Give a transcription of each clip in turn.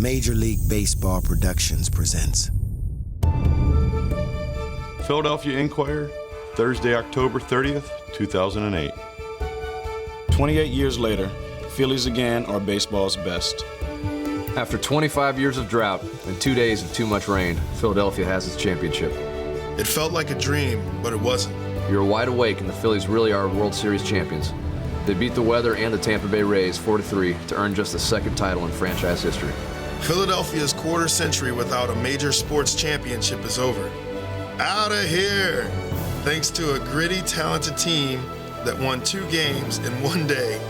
Major League Baseball Productions presents Philadelphia Inquirer, Thursday, October 30th, 2008. 28 years later, Phillies again are baseball's best. After 25 years of drought and 2 days of too much rain, Philadelphia has its championship. It felt like a dream, but it wasn't. You're wide awake, and the Phillies really are World Series champions. They beat the Weather and the Tampa Bay Rays 4-3 to earn just the second title in franchise history. Philadelphia's quarter century without a major sports championship is over. Out of here! Thanks to a gritty, talented team that won 2 games in 1 day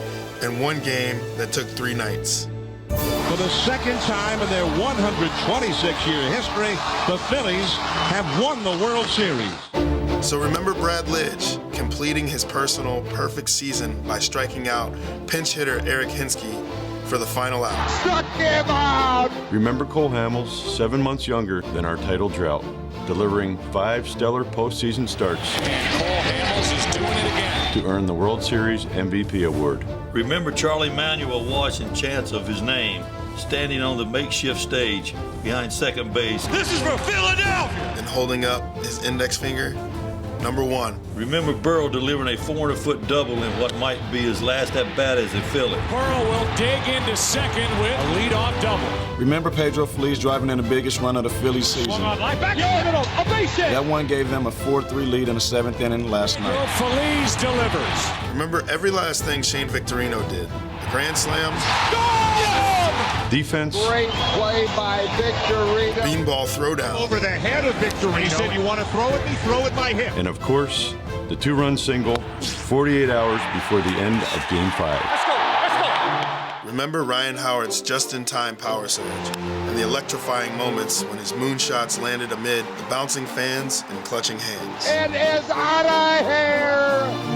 and 1 game that took 3 nights. For the second time in their 126-year history, the Phillies have won the World Series. So remember Brad Lidge completing his personal perfect season by striking out pinch hitter Eric Hinsky for the final out. Struck him out! Remember Cole Hamels, 7 months younger than our title drought, delivering 5 stellar postseason starts And Cole Hamels is doing it again. to earn the World Series MVP award. Remember Charlie Manuel watching chants of his name, standing on the makeshift stage behind second base. This is for Philadelphia! And holding up his index finger. Number 1. Remember Burrow delivering a 400-foot double in what might be his last at-bat as a Philly. Burrow will dig into second with a leadoff double. Remember Pedro Feliz driving in the biggest run of the Phillies season? Swung on line, back in the middle, a base hit. That one gave them a 4-3 lead in the 7th inning last night. Feliz delivers. Remember every last thing Shane Victorino did. The grand slams, Defense, Great play by Victorino. beanball throwdown, Over the head of Victorino. He said, you want to throw it? Me throw it my hip. and of course, the 2-run single 48 hours before the end of Game 5. Remember Ryan Howard's just-in-time power surge and the electrifying moments when his moonshots landed amid the bouncing fans and clutching hands. It is out of here!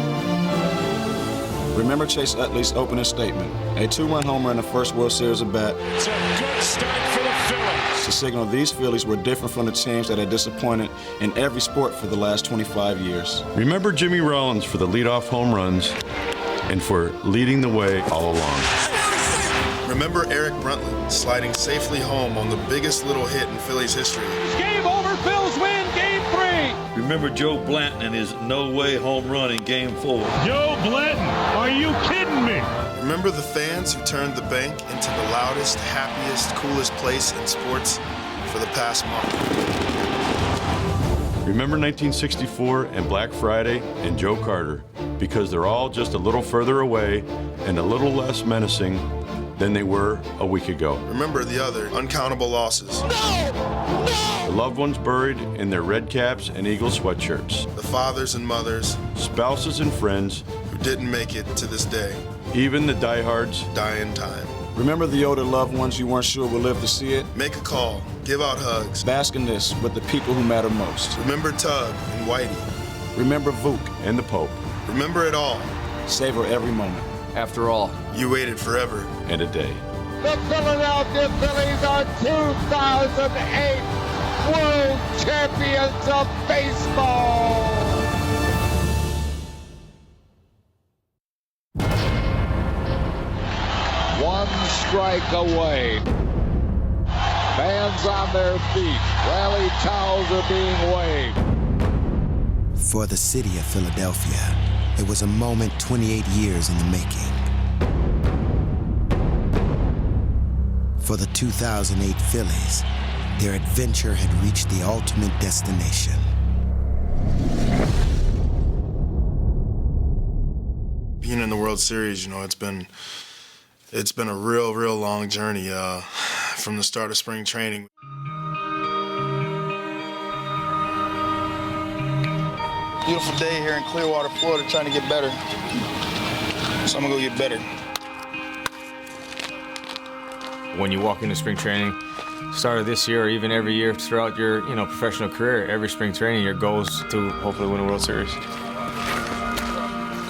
Remember Chase Utley's opening statement, a 2-run homer in the first World Series at bat, It's a good start for the Phillies. to signal these Phillies were different from the teams that had disappointed in every sport for the last 25 years. Remember Jimmy Rollins for the leadoff home runs and for leading the way all along. Remember Eric Bruntley sliding safely home on the biggest little hit in Phillies history. Game over, Phils win Game 3. Remember Joe Blanton and his no-way home run in Game 4. Joe Blanton, are you kidding me? Remember the fans who turned the bank into the loudest, happiest, coolest place in sports for the past month. Remember 1964 and Black Friday and Joe Carter, because they're all just a little further away and a little less menacing than they were a week ago. Remember the other uncountable losses. The loved ones buried in their red caps and Eagle sweatshirts. The fathers and mothers Spouses and friends, who didn't make it to this day. even the diehards. Die in time. Remember the older loved ones you weren't sure would live to see it? Make a call. Give out hugs. Bask in this with the people who matter most. Remember Tug and Whitey. Remember Vuk. And the Pope. Remember it all. Savor every moment. After all, You waited forever. And a day. The Philadelphia Phillies are 2008 World Champions of Baseball. One strike away. Fans on their feet. Rally towels are being waved. For the city of Philadelphia, it was a moment 28 years in the making. For the 2008 Phillies, their adventure had reached the ultimate destination. Being in the World Series, it's been a real long journey from the start of spring training. Beautiful day here in Clearwater, Florida, trying to get better. So I'm gonna go get better. When you walk into spring training, start of this year or even every year throughout your professional career, every spring training, your goal is to hopefully win a World Series.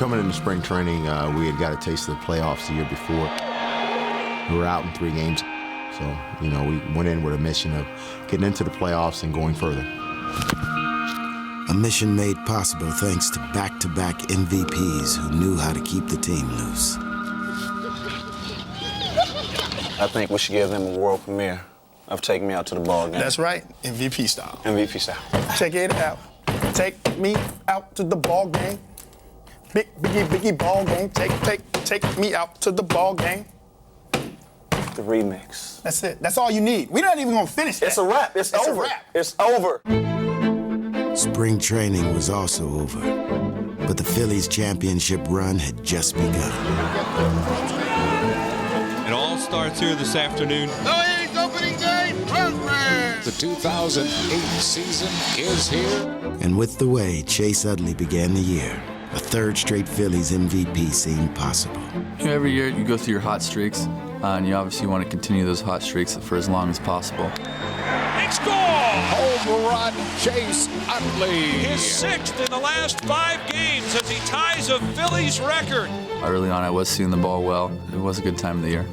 Coming into spring training, we had got a taste of the playoffs the year before. We were out in 3 games, so we went in with a mission of getting into the playoffs and going further. A mission made possible thanks to back-to-back MVPs who knew how to keep the team loose. I think we should give them a world premiere of Take Me Out to the Ball Game. That's right, MVP style. MVP style. Check it out. Take me out to the ball game. Biggie ball game. Take me out to the ball game. The remix. That's it. That's all you need. We're not even gonna finish that. It's a wrap. It's over. A wrap. It's over. Spring training was also over, but the Phillies' championship run had just begun. It all starts here this afternoon. Phillies opening day program. The 2008 season is here. And with the way Chase Utley began the year, a third straight Phillies MVP seemed possible. You know, every year you go through your hot streaks, and you obviously want to continue those hot streaks for as long as possible. It's gone! Home run, Chase Utley. His 6th in the last 5 games as he ties a Phillies record. Early on, I was seeing the ball well. It was a good time of the year.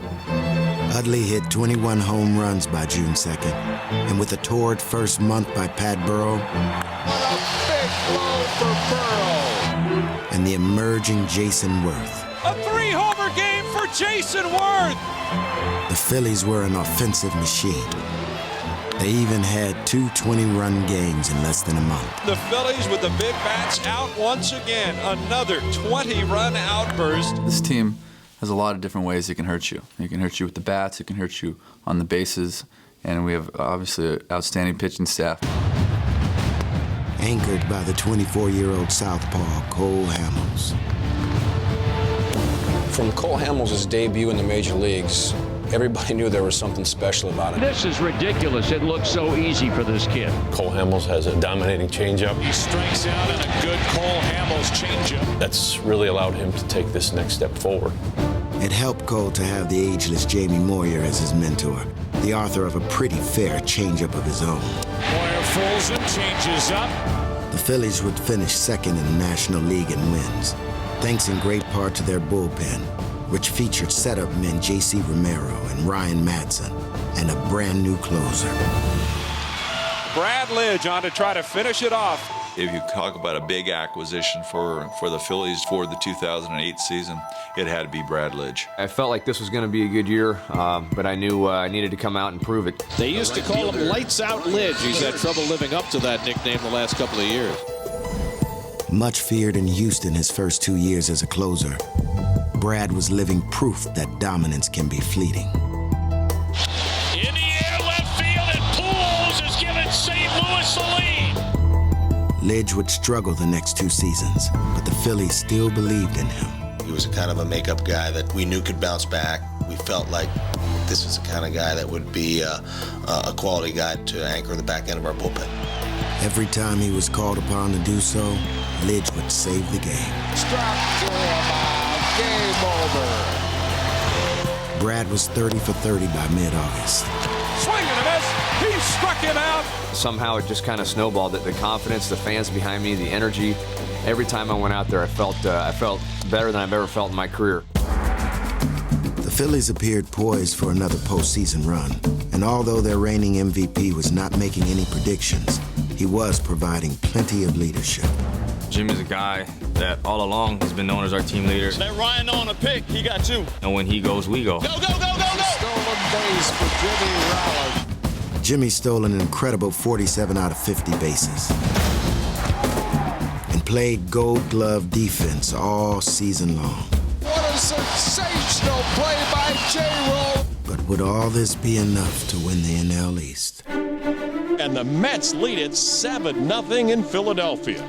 Utley hit 21 home runs by June 2nd, and with a torrid first month by Pat Burrow, What a big blow for Burrow. And the emerging Jason Worth. A 3-homer game for Jason Worth. The Phillies were an offensive machine. They even had 2 20-run games in less than a month. The Phillies with the big bats out once again. Another 20-run outburst. This team has a lot of different ways it can hurt you. It can hurt you with the bats, it can hurt you on the bases, and we have obviously an outstanding pitching staff. Anchored by the 24-year-old southpaw Cole Hamels. From Cole Hamels' debut in the major leagues, everybody knew there was something special about him. This is ridiculous. It looks so easy for this kid. Cole Hamels has a dominating changeup. He strikes out in a good Cole Hamels changeup. That's really allowed him to take this next step forward. It helped Cole to have the ageless Jamie Moyer as his mentor, the author of a pretty fair changeup of his own. Moyer fools him, changes up. The Phillies would finish second in the National League in wins, thanks in great part to their bullpen, which featured setup men J.C. Romero and Ryan Madsen, and a brand new closer. Brad Lidge on to try to finish it off. If you talk about a big acquisition for the Phillies for the 2008 season, it had to be Brad Lidge. I felt like this was going to be a good year, but I knew I needed to come out and prove it. They used to call him Lights Out Lidge. He's had trouble living up to that nickname the last couple of years. Much feared in Houston his first 2 years as a closer, Brad was living proof that dominance can be fleeting. In the air, left field, and Pujols has given St. Louis the lead. Lidge would struggle the next 2 seasons, but the Phillies still believed in him. He was a kind of a makeup guy that we knew could bounce back. We felt like this is the kind of guy that would be a quality guy to anchor the back end of our bullpen. Every time he was called upon to do so, Lidge would save the game. Struck to him out. Game over. Brad was 30 for 30 by mid-August. Swing and a miss. He struck him out. Somehow it just kind of snowballed. The confidence, the fans behind me, the energy. Every time I went out there, I felt better than I've ever felt in my career. The Phillies appeared poised for another postseason run, and although their reigning MVP was not making any predictions, he was providing plenty of leadership. Jimmy's a guy that all along has been known as our team leader. Let Ryan on a pick. He got 2. And when he goes, we go. Go, go, go, go, go! Stolen base for Jimmy Rowland. Jimmy stole an incredible 47 out of 50 bases and played gold glove defense all season long. What a sensational play by J-Roll. But would all this be enough to win the NL East? And the Mets lead it 7-0 in Philadelphia.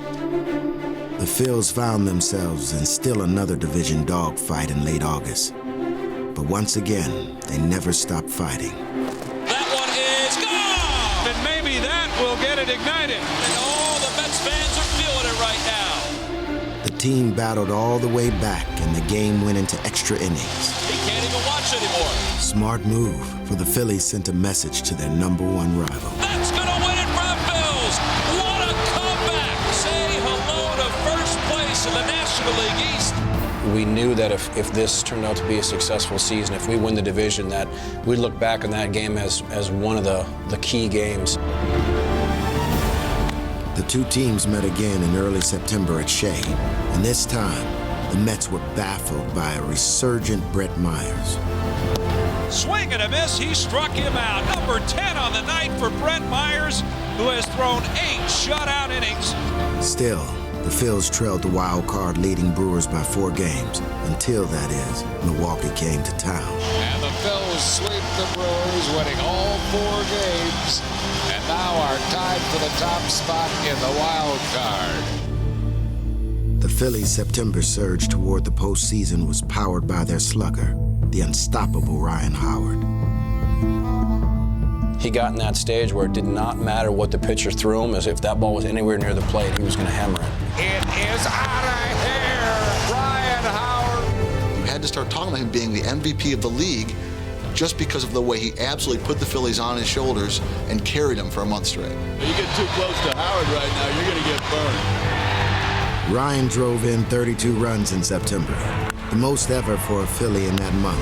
The Phils found themselves in still another division dogfight in late August. But once again, they never stopped fighting. That one is gone! And maybe that will get it ignited. And all the Mets fans are feeling it right now. The team battled all the way back, and the game went into extra innings. He can't even watch anymore. Smart move, for the Phillies sent a message to their #1 rival. That's gonna win it for the Phils. What a comeback! Say hello to first place in the National League East. We knew that if this turned out to be a successful season, if we win the division, that we'd look back on that game as one of the key games. The 2 teams met again in early September at Shea, and this time, the Mets were baffled by a resurgent Brett Myers. Swing and a miss. He struck him out. Number 10 on the night for Brett Myers, who has thrown 8 shutout innings. Still, the Phils trailed the wild card leading Brewers by 4 games, until, that is, Milwaukee came to town. And the Phils sweep the Brewers, winning all 4 games, and now are tied for the top spot in the wild card. The Phillies' September surge toward the postseason was powered by their slugger, the unstoppable Ryan Howard. He got in that stage where it did not matter what the pitcher threw him, as if that ball was anywhere near the plate, he was going to hammer it. It is out of here, Ryan Howard. You had to start talking about him being the MVP of the league just because of the way he absolutely put the Phillies on his shoulders and carried them for a month straight. You get too close to Howard right now, you're going to get burned. Ryan drove in 32 runs in September, the most ever for a Philly in that month,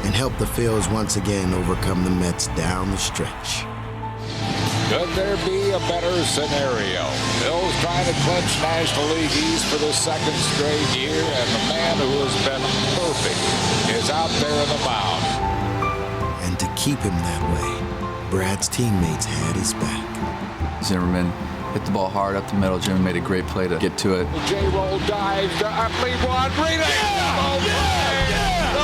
and helped the Phils once again overcome the Mets down the stretch. Could there be a better scenario? Phil's trying to clinch National League East for the 2nd straight year, and the man who has been perfect is out there in the mound. And to keep him that way, Brad's teammates had his back. Zimmerman hit the ball hard up the middle. Jimmy made a great play to get to it. J-Roll dives to Utley one. The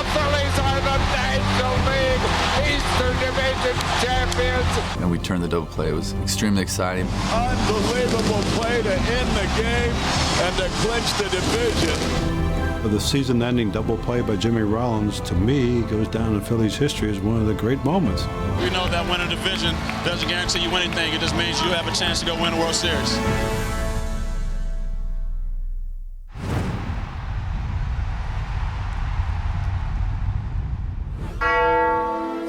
Phillies are the National League Eastern Division champions. And we turned the double play. It was extremely exciting. Unbelievable play to end the game and to clinch the division. The season-ending double play by Jimmy Rollins, to me, goes down in Phillies history as one of the great moments. We know that winning a division doesn't guarantee you anything. It just means you have a chance to go win a World Series.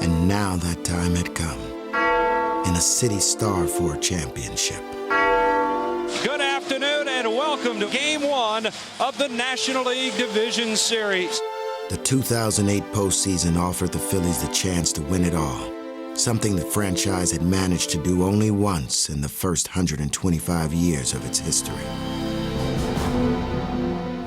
And now that time had come, in a city starved for a championship. Good afternoon and welcome to Game 1 of the National League Division Series. The 2008 postseason offered the Phillies the chance to win it all, something the franchise had managed to do only once in the first 125 years of its history.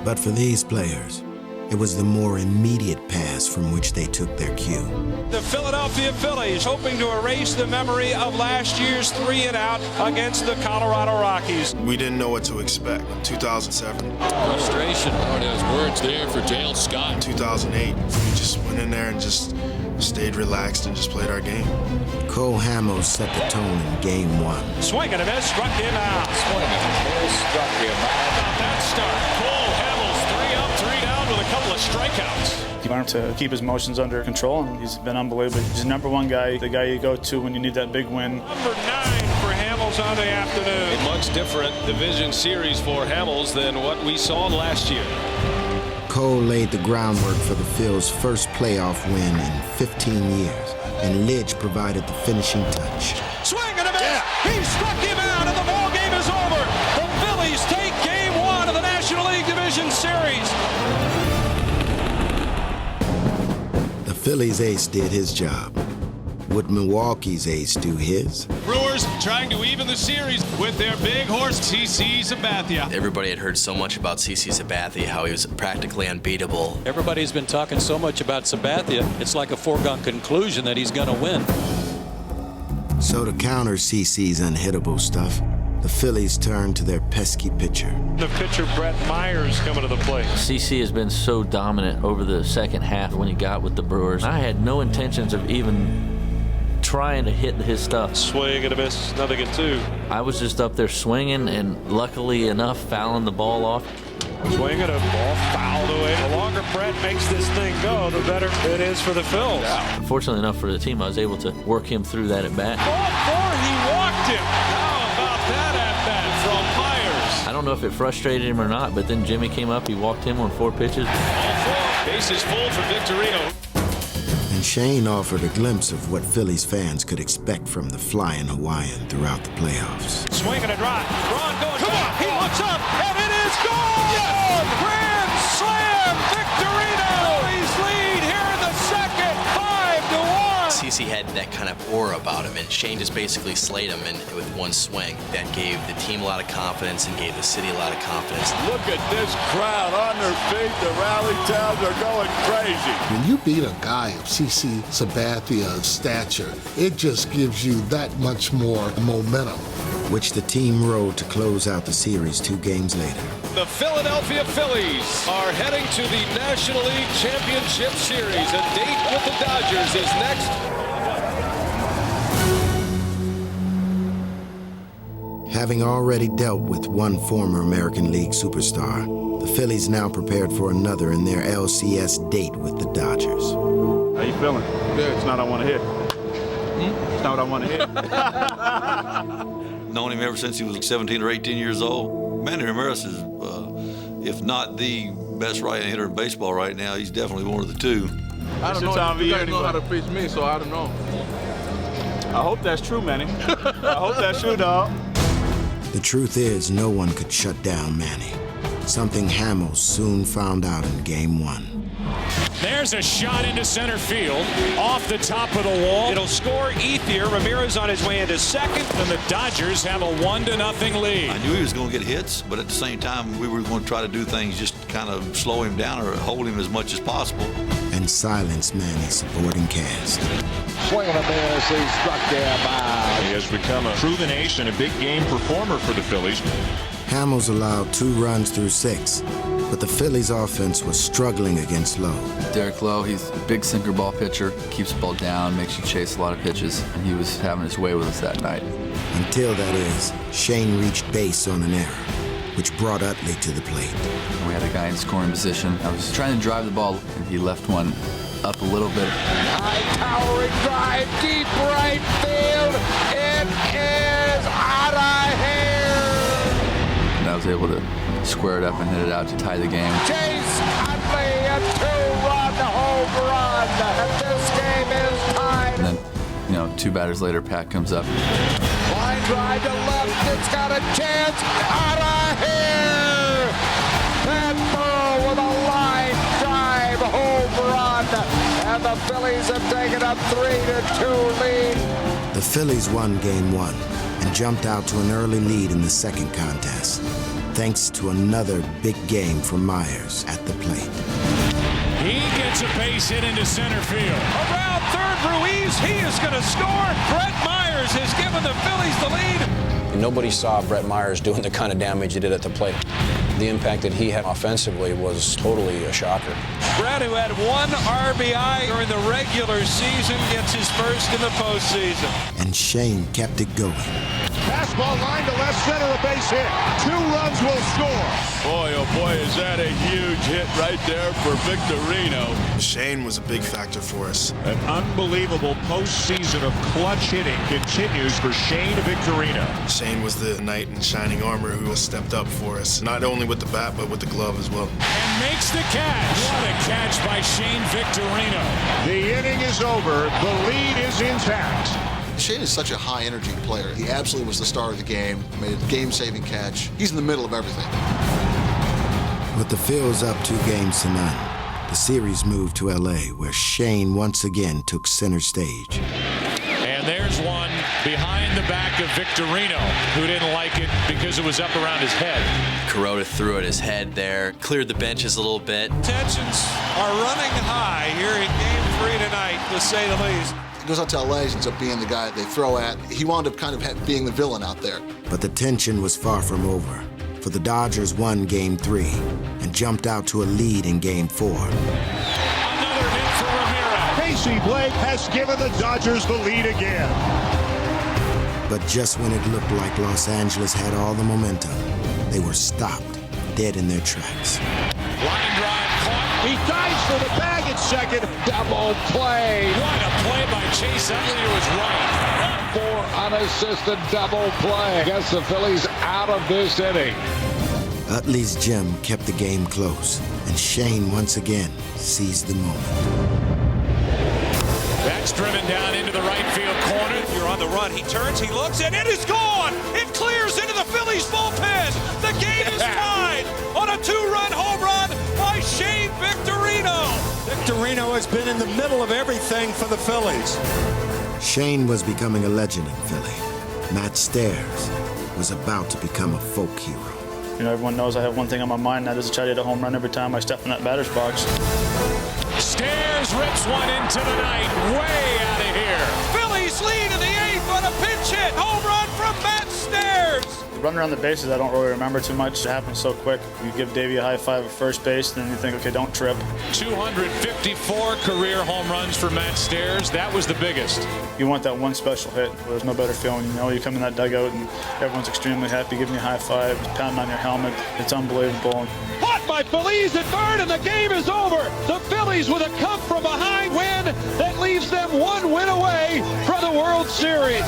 But for these players, it was the more immediate past from which they took their cue. The Philadelphia Phillies hoping to erase the memory of last year's 3-and-out against the Colorado Rockies. We didn't know what to expect. 2007. Frustration aren't his words there for Dale Scott. 2008. We just went in there and just stayed relaxed and just played our game. Cole Hamels set the tone in Game 1. Swing and a miss, struck him out. Swing and a miss, struck him out. About that start, Cole Hamels 3 up, 3 down with a couple of strikeouts. You want him to keep his emotions under control, and he's been unbelievable. He's the #1 guy, the guy you go to when you need that big win. Number 9 for Hamels on the afternoon. A much different division series for Hamels than what we saw last year. Cole laid the groundwork for the Phils' first playoff win in 15 years, and Lidge provided the finishing touch. Swing and a miss! He struck him out, and the ball game is over. The Phillies take Game 1 of the National League Division Series. The Phillies ace did his job. Would Milwaukee's ace do his? Brewers trying to even the series with their big horse, CC Sabathia. Everybody had heard so much about CC Sabathia, how he was practically unbeatable. Everybody's been talking so much about Sabathia, it's like a foregone conclusion that he's going to win. So to counter CC's unhittable stuff, the Phillies turned to their pesky pitcher. The pitcher, Brett Myers, coming to the plate. CC has been so dominant over the second half when he got with the Brewers. I had no intentions of even trying to hit his stuff. Swing and a miss, nothing at 2. I was just up there swinging and luckily enough fouling the ball off. Swing and a ball fouled away. The longer Brett makes this thing go, the better it is for the Phils. Yeah. Fortunately enough for the team, I was able to work him through that at bat. Ball 4, he walked him. How about that at bat from Myers? I don't know if it frustrated him or not, but then Jimmy came up, he walked him on 4 pitches. All 4 bases full for Victorino. And Shane offered a glimpse of what Phillies fans could expect from the flying Hawaiian throughout the playoffs. Swing and a drive. Braun going back. He looks up, and it is gone! Yes! Grand slam! Victorino! Phillies lead here in the second, 5-1. CC had that kind of aura about him, and Shane just basically slayed him with one swing. That gave the team a lot of confidence and gave the city a lot of confidence. Look at this crowd on their feet. The rally towns are going crazy. When you beat a guy of CC Sabathia's stature, it just gives you that much more momentum. Which the team rode to close out the series 2 games later. The Philadelphia Phillies are heading to the National League Championship Series. A date with the Dodgers is next. Having already dealt with one former American League superstar, the Phillies now prepared for another in their LCS date with the Dodgers. How you feeling? Good. It's not what I want to hit. It's not what I want to hit. Known him ever since he was 17 or 18 years old. Manny Ramirez is, if not the best right-hand hitter in baseball right now, he's definitely one of the two. I don't know. You guys know how to pitch me, so I don't know. I hope that's true, Manny. I hope that's true, dog. The truth is, no one could shut down Manny. Something Hamill soon found out in Game 1. There's a shot into center field, off the top of the wall. It'll score Ethier. Ramirez on his way into second, and the Dodgers have a 1-0 lead. I knew he was going to get hits, but at the same time, we were going to try to do things just kind of slow him down or hold him as much as possible. And silence Manny's supporting cast. Swing and a miss, he struck there by. He has become a proven ace and a big game performer for the Phillies. Hamels allowed 2 runs through 6, but the Phillies' offense was struggling against Lowe. Derek Lowe, he's a big sinker ball pitcher, keeps the ball down, makes you chase a lot of pitches, and he was having his way with us that night. Until, that is, Shane reached base on an error, which brought Utley to the plate. And we had a guy in scoring position. I was trying to drive the ball, and he left one up a little bit. High towering drive, deep right field. It is out of here. And I was able to square it up and hit it out to tie the game. Chase Utley, a 2-run home run. And this game is tied. And then, 2 batters later, Pat comes up. Line drive to left, it's got a chance. Out of here. Pat Burrow with a line drive home run. And the Phillies have taken a 3-2 lead. The Phillies won Game 1 and jumped out to an early lead in the second contest, thanks to another big game from Myers at the plate. He gets a base hit into center field. Around third, Ruiz, he is going to score. Brett Myers has given the Phillies the lead. Nobody saw Brett Myers doing the kind of damage he did at the plate. The impact that he had offensively was totally a shocker. Brett, who had 1 RBI during the regular season, gets his first in the postseason. And Shane kept it going. Fastball line to left center, a base hit. 2 runs will score. Boy, oh boy, is that a huge hit right there for Victorino. Shane was a big factor for us. An unbelievable postseason of clutch hitting continues for Shane Victorino. Shane was the knight in shining armor who stepped up for us, not only with the bat, but with the glove as well. And makes the catch. What a catch by Shane Victorino. The inning is over. The lead is intact. Shane is such a high-energy player. He absolutely was the star of the game, made a game-saving catch. He's in the middle of everything. With the Phils up 2 games to none, the series moved to L.A., where Shane once again took center stage. And there's one behind the back of Victorino, who didn't like it because it was up around his head. Kuroda threw at his head there, cleared the benches a little bit. Tensions are running high here in Game 3 tonight, to say the least. He goes out to L.A., ends up being the guy they throw at. He wound up kind of being the villain out there. But the tension was far from over, for the Dodgers won Game 3 and jumped out to a lead in Game 4. Another hit for Ramirez. Casey Blake has given the Dodgers the lead again. But just when it looked like Los Angeles had all the momentum, they were stopped dead in their tracks. Line drive caught. He dives for the bag at second. Double play. What a play by Chase Utley to his right. For unassisted double play. Gets the Phillies out of this inning. Utley's gem kept the game close, and Shane once again seized the moment. That's driven down into the right field corner. You're on the run. He turns, he looks, and it is gone. It clears into the Phillies bullpen. The game is tied on a 2-run home run by Shane Victorino. The Victorino has been in the middle of everything for the Phillies. Shane was becoming a legend in Philly. Matt Stairs was about to become a folk hero. You know, everyone knows I have one thing on my mind, and that is to try to hit a home run every time I step in that batter's box. Stairs rips one into the night, way out of here. Phillies lead in the 8th on a pinch hit. Home run from Matt Stairs. Running around the bases, I don't really remember too much. It happens so quick. You give Davey a high five at first base, and then you think, okay, don't trip. 254 career home runs for Matt Stairs. That was the biggest. You want that one special hit. There's no better feeling. You know, you come in that dugout, and everyone's extremely happy, giving you a high five, pounding on your helmet. It's unbelievable. Caught by Feliz at third, and the game is over. The Phillies with a come from behind win that leaves them one win away from the World Series.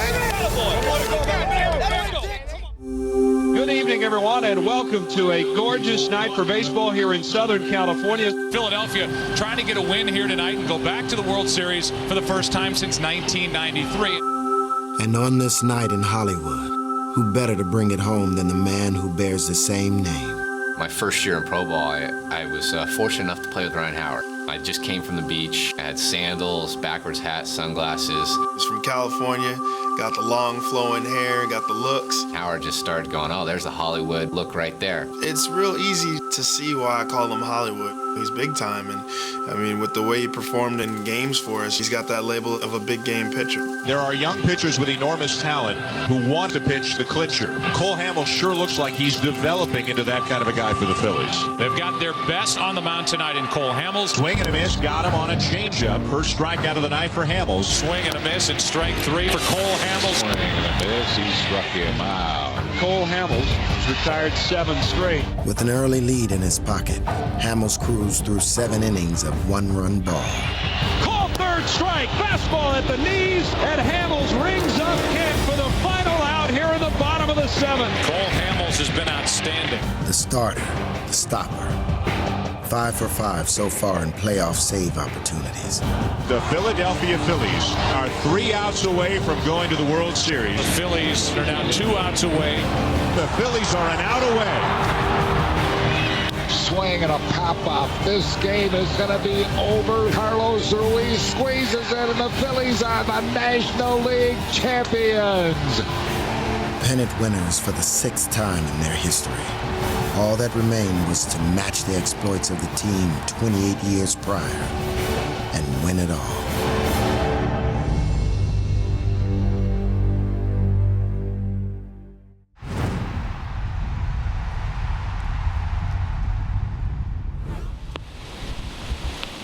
Good evening, everyone, and welcome to a gorgeous night for baseball here in Southern California. Philadelphia trying to get a win here tonight and go back to the World Series for the first time since 1993. And on this night in Hollywood, who better to bring it home than the man who bears the same name? My first year in pro ball, I was fortunate enough to play with Ryan Howard. I just came from the beach. I had sandals, backwards hat, sunglasses. He's from California, got the long flowing hair, got the looks. Howard just started going, oh, there's the Hollywood look right there. It's real easy to see why I call him Hollywood. He's big time, and I mean, with the way he performed in games for us, he's got that label of a big game pitcher. There are young pitchers with enormous talent who want to pitch the clincher. Cole Hamels sure looks like he's developing into that kind of a guy for the Phillies. They've got their best on the mound tonight in Cole Hamels. Swing and a miss, got him on a changeup. First strikeout of the night for Hamels. Swing and a miss, and strike 3 for Cole Hamels. Swing and a miss, he struck him out. Cole Hamels has retired 7 straight. With an early lead in his pocket, Hamels cruised through 7 innings of one-run ball. Call third strike, fastball at the knees, and Hamels rings up kick for the final out here in the bottom of the 7th. Cole Hamels has been outstanding. The starter, the stopper. 5 for 5 so far in playoff save opportunities. The Philadelphia Phillies are 3 outs away from going to the World Series. The Phillies are now 2 outs away. The Phillies are an out away. Swing and a pop-off. This game is going to be over. Carlos Ruiz squeezes it, and the Phillies are the National League champions. Pennant winners for the 6th time in their history. All that remained was to match the exploits of the team 28 years prior and win it all.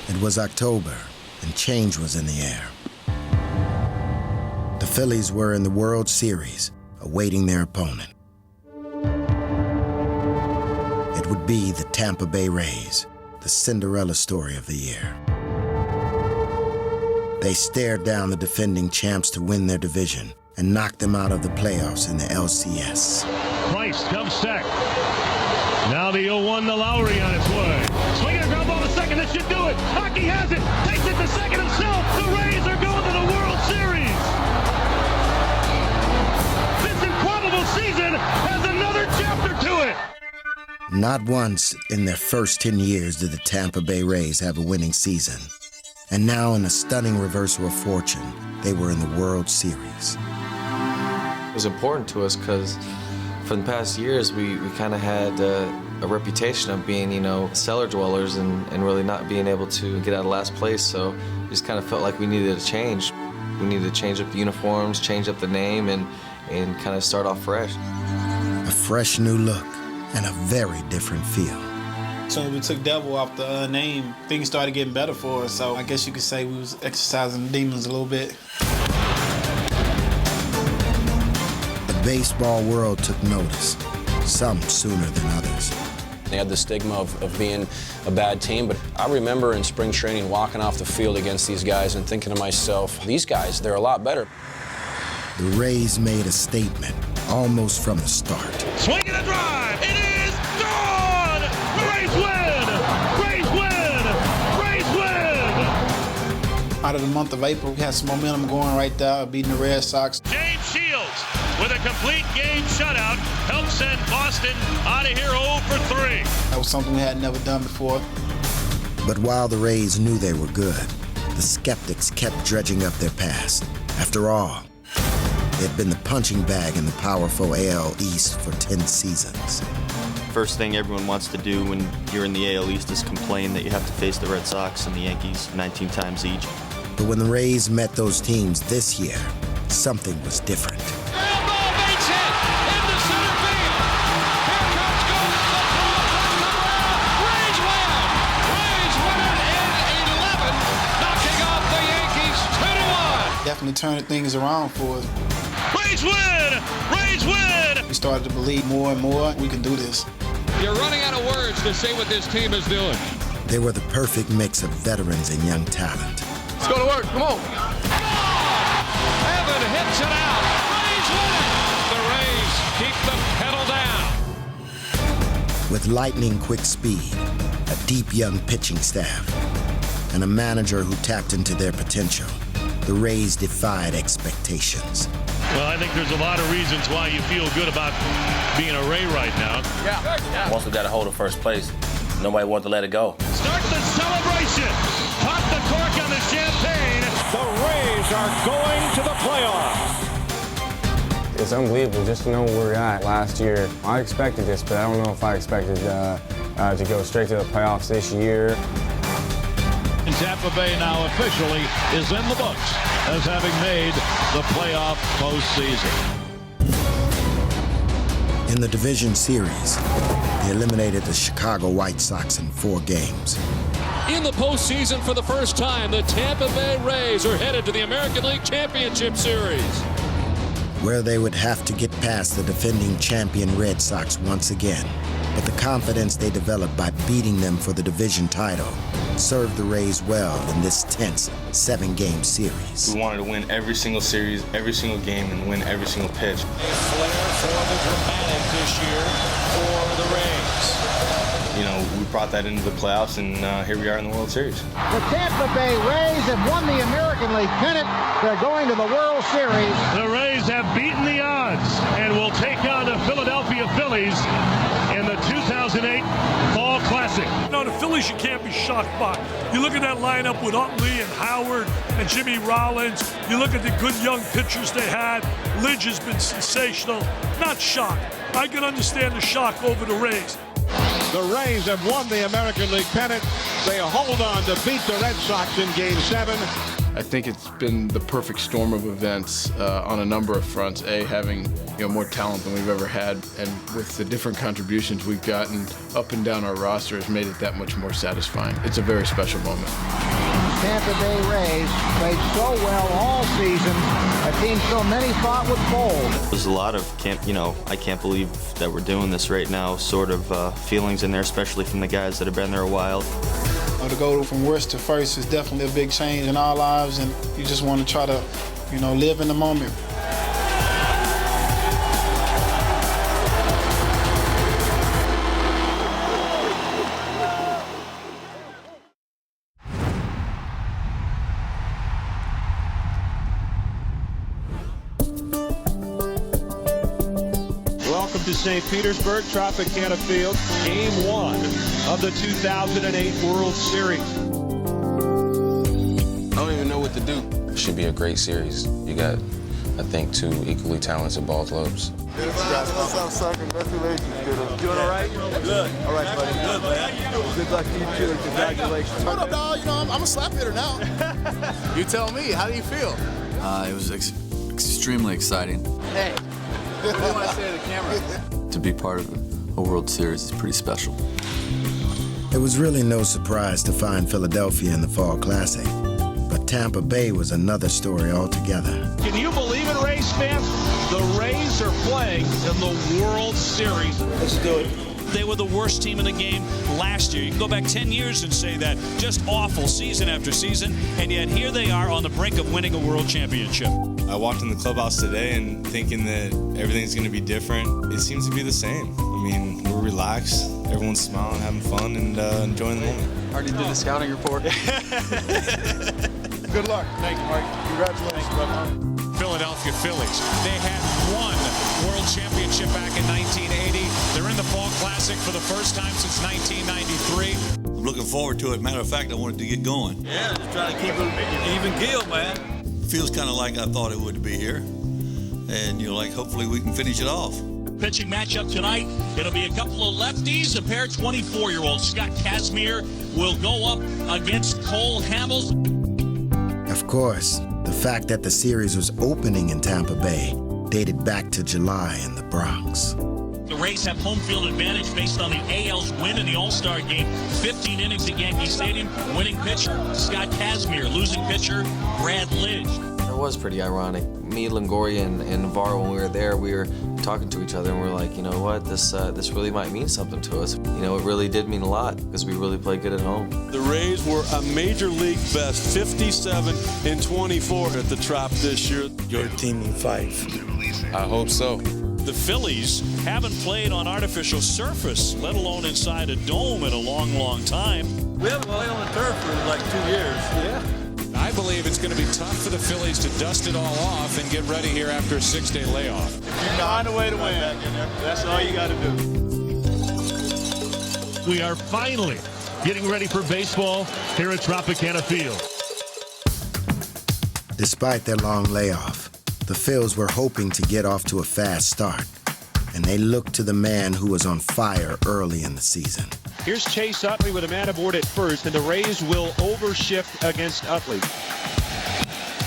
It was October, and change was in the air. The Phillies were in the World Series, awaiting their opponent. It would be the Tampa Bay Rays, the Cinderella story of the year. They stared down the defending champs to win their division and knocked them out of the playoffs in the LCS. Price comes set. Now the 0-1 to Lowry on its way. Swinging a ground ball to second. This should do it. Hockey has it. Takes it to second himself. The Rays are going to the World Series. This improbable season has another chapter to it. Not once in their first 10 years did the Tampa Bay Rays have a winning season. And now, in a stunning reversal of fortune, they were in the World Series. It was important to us because for the past years, we kind of had a reputation of being, cellar dwellers and really not being able to get out of last place. So we just kind of felt like we needed a change. We needed to change up the uniforms, change up the name, and kind of start off fresh. A fresh new look and a very different feel. So we took Devil off the name, things started getting better for us. So I guess you could say we was exercising demons a little bit. The baseball world took notice, some sooner than others. They had the stigma of being a bad team, but I remember in spring training walking off the field against these guys and thinking to myself, these guys, they're a lot better. The Rays made a statement almost from the start. Swing and a drive. It is gone. Rays win. Rays win. Rays win. Out of the month of April, we had some momentum going right there, beating the Red Sox. James Shields with a complete game shutout helps send Boston out of here 0 for 3. That was something we had never done before. But while the Rays knew they were good, the skeptics kept dredging up their past. After all, they had been the punching bag in the powerful AL East for 10 seasons. First thing everyone wants to do when you're in the AL East is complain that you have to face the Red Sox and the Yankees 19 times each. But when the Rays met those teams this year, something was different. Definitely turning things around for us. Rays win! Rays win! We started to believe more and more we can do this. You're running out of words to say what this team is doing. They were the perfect mix of veterans and young talent. Let's go to work. Come on. Evan hits it out. Rays win it. The Rays keep the pedal down. With lightning-quick speed, a deep young pitching staff, and a manager who tapped into their potential, the Rays defied expectations. Well, I think there's a lot of reasons why you feel good about being a Ray right now. Yeah. Once we got a hold of first place, nobody wanted to let it go. Start the celebration. Pop the cork on the champagne. The Rays are going to the playoffs. It's unbelievable just to know where we're at. Last year, I expected this, but I don't know if I expected to go straight to the playoffs this year. And Tampa Bay now officially is in the books as having made the playoff postseason. In the division series, they eliminated the Chicago White Sox in 4 games. In the postseason for the first time, the Tampa Bay Rays are headed to the American League Championship Series, where they would have to get past the defending champion Red Sox once again. But the confidence they developed by beating them for the division title served the Rays well in this tense 7-game series. We wanted to win every single series, every single game, and win every single pitch. flair for the dramatic this year for the Rays. You know, we brought that into the playoffs, and here we are in the World Series. The Tampa Bay Rays have won the American League pennant. They're going to the World Series. The Rays have beaten the odds and will take on the Philadelphia Phillies in the 2008 Fall Classic. No, the Phillies you can't be shocked by. You look at that lineup with Utley and Howard and Jimmy Rollins. You look at the good young pitchers they had. Lidge has been sensational. Not shocked. I can understand the shock over the Rays. The Rays have won the American League pennant. They hold on to beat the Red Sox in Game 7. I think it's been the perfect storm of events on a number of fronts. Having more talent than we've ever had, and with the different contributions we've gotten up and down our roster has made it that much more satisfying. It's a very special moment. Tampa Bay Rays played so well all season, a team so many thought would fold. There's a lot of I can't believe that we're doing this right now sort of feelings in there, especially from the guys that have been there a while. To go from worst to first is definitely a big change in our lives, and you just want to try to, live in the moment. Welcome to St. Petersburg, Tropicana Field, Game 1 of the 2008 World Series. I don't even know what to do. It should be a great series. You got, I think, 2 equally talented ball clubs. What's up, sir? Congratulations, kiddo. Doing all right? Good. All right, buddy. Good, man. Good luck to you, too. Congratulations. Hold up, dog. I'm a slap hitter now. You tell me. How do you feel? It was extremely exciting. Hey. What do you want to say to the camera? To be part of a World Series is pretty special. It was really no surprise to find Philadelphia in the Fall Classic, but Tampa Bay was another story altogether. Can you believe it, Rays fans? The Rays are playing in the World Series. Let's do it. They were the worst team in the game last year. You can go back 10 years and say that. Just awful season after season, and yet here they are on the brink of winning a world championship. I walked in the clubhouse today and thinking that everything's going to be different. It seems to be the same. I mean, we're relaxed. Everyone's smiling, having fun, and enjoying the moment. Already did the scouting report. Good luck. Thank you, Mike. Congratulations, brother. Philadelphia Phillies. They had won World Championship back in 1980. They're in the Fall Classic for the first time since 1993. looking forward to it. Matter of fact, I wanted to get going. Yeah, just trying to keep it even keel, man. Feels kind of like I thought it would be here. And, hopefully we can finish it off. Pitching matchup tonight, it'll be a couple of lefties. A pair of 24-year-olds. Scott Kazmir will go up against Cole Hamels. Of course, the fact that the series was opening in Tampa Bay dated back to July in the Bronx. The Rays have home field advantage based on the AL's win in the All-Star game. 15 innings at Yankee Stadium. Winning pitcher, Scott Kazmir. Losing pitcher, Brad Lidge. It was pretty ironic. Me, Longoria, and Navarro, when we were there, we were talking to each other, and we're like, you know what, this really might mean something to us. It really did mean a lot, because we really played good at home. The Rays were a Major League best, 57-24 at the Trop this year. Your team in 5. I hope so. The Phillies haven't played on artificial surface, let alone inside a dome, in a long, long time. We haven't played on the turf for like 2 years. Yeah. I believe it's going to be tough for the Phillies to dust it all off and get ready here after a 6-day layoff. If you find a way to win, that's all you got to do. We are finally getting ready for baseball here at Tropicana Field. Despite their long layoff, the Phils were hoping to get off to a fast start, and they looked to the man who was on fire early in the season. Here's Chase Utley with a man aboard at first, and the Rays will overshift against Utley.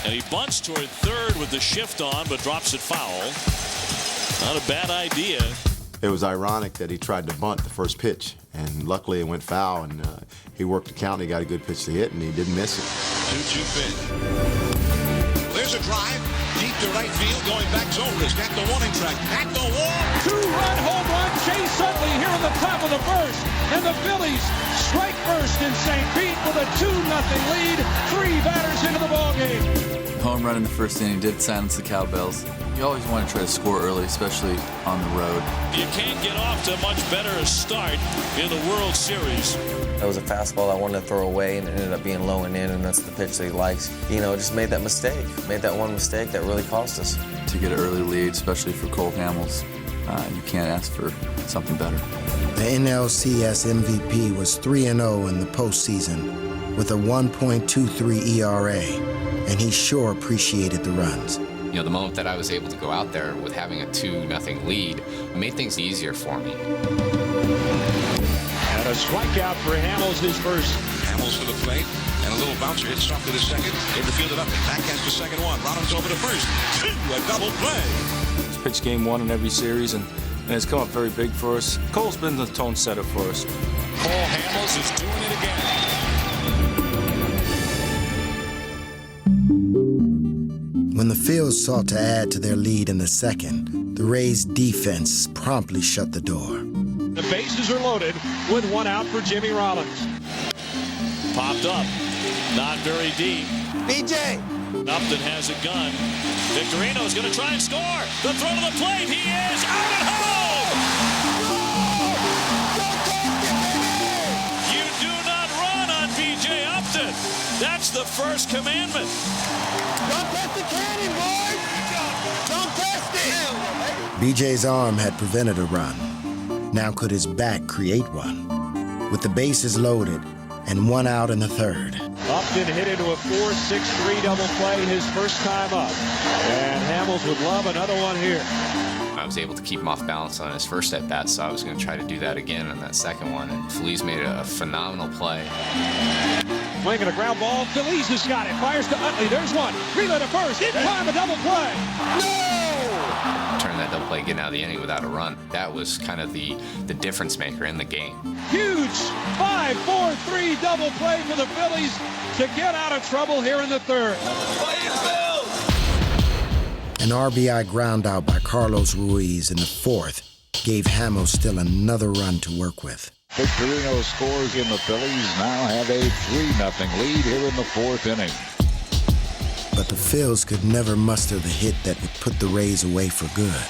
And he bunts toward third with the shift on, but drops it foul. Not a bad idea. It was ironic that he tried to bunt the first pitch, and luckily it went foul, and he worked the count, and he got a good pitch to hit, and he didn't miss it. 2-2 pitch. There's a drive. Deep to right field, going back zone. It's got the warning track. At the wall. 2-run home run. Chase Utley here in the top of the first. And the Phillies strike first in St. Pete with a 2-0 lead. 3 batters into the ballgame. Home run in the first inning did silence the cowbells. You always want to try to score early, especially on the road. You can't get off to much better a start in the World Series. That was a fastball I wanted to throw away, and it ended up being low and in, and that's the pitch that he likes. Just made that mistake. Made that one mistake that really cost us. To get an early lead, especially for Cole Hamels, you can't ask for something better. The NLCS MVP was 3-0 in the postseason with a 1.23 ERA, and he sure appreciated the runs. The moment that I was able to go out there with having a 2-0 lead made things easier for me. And a strikeout for Hamels, his first. Hamels for the plate, and a little bouncer hits off to the second. In the field it up, backhand for second one. Rollins over to first. A double play. It's pitched game 1 in every series, and it's come up very big for us. Cole's been the tone setter for us. Cole Hamels is doing it again. When the Phils sought to add to their lead in the second, the Rays' defense promptly shut the door. The bases are loaded with 1 out for Jimmy Rollins. Popped up, not very deep. BJ! Upton has a gun. Victorino's going to try and score. The throw to the plate. He is out at home! You do not run on BJ Upton. That's the first commandment. Don't test the cannon, boys! Don't test it! BJ's arm had prevented a run. Now could his back create one? With the bases loaded and 1 out in the third. Upton hit into a 4-6-3 double play his first time up. And Hamels would love another one here. I was able to keep him off balance on his first at-bat, so I was going to try to do that again on that second one. And Feliz made a phenomenal play. Swing and a ground ball. Feliz has got it. Fires to Utley. There's one. Relay to first. In time, a double play. No! Turn that double play, getting out of the inning without a run. That was kind of the difference maker in the game. Huge 5-4-3 double play for the Phillies to get out of trouble here in the third. An RBI ground out by Carlos Ruiz in the fourth gave Hamels still another run to work with. Victorino scores, and the Phillies now have a 3-0 lead here in the 4th inning. But the Phils could never muster the hit that would put the Rays away for good.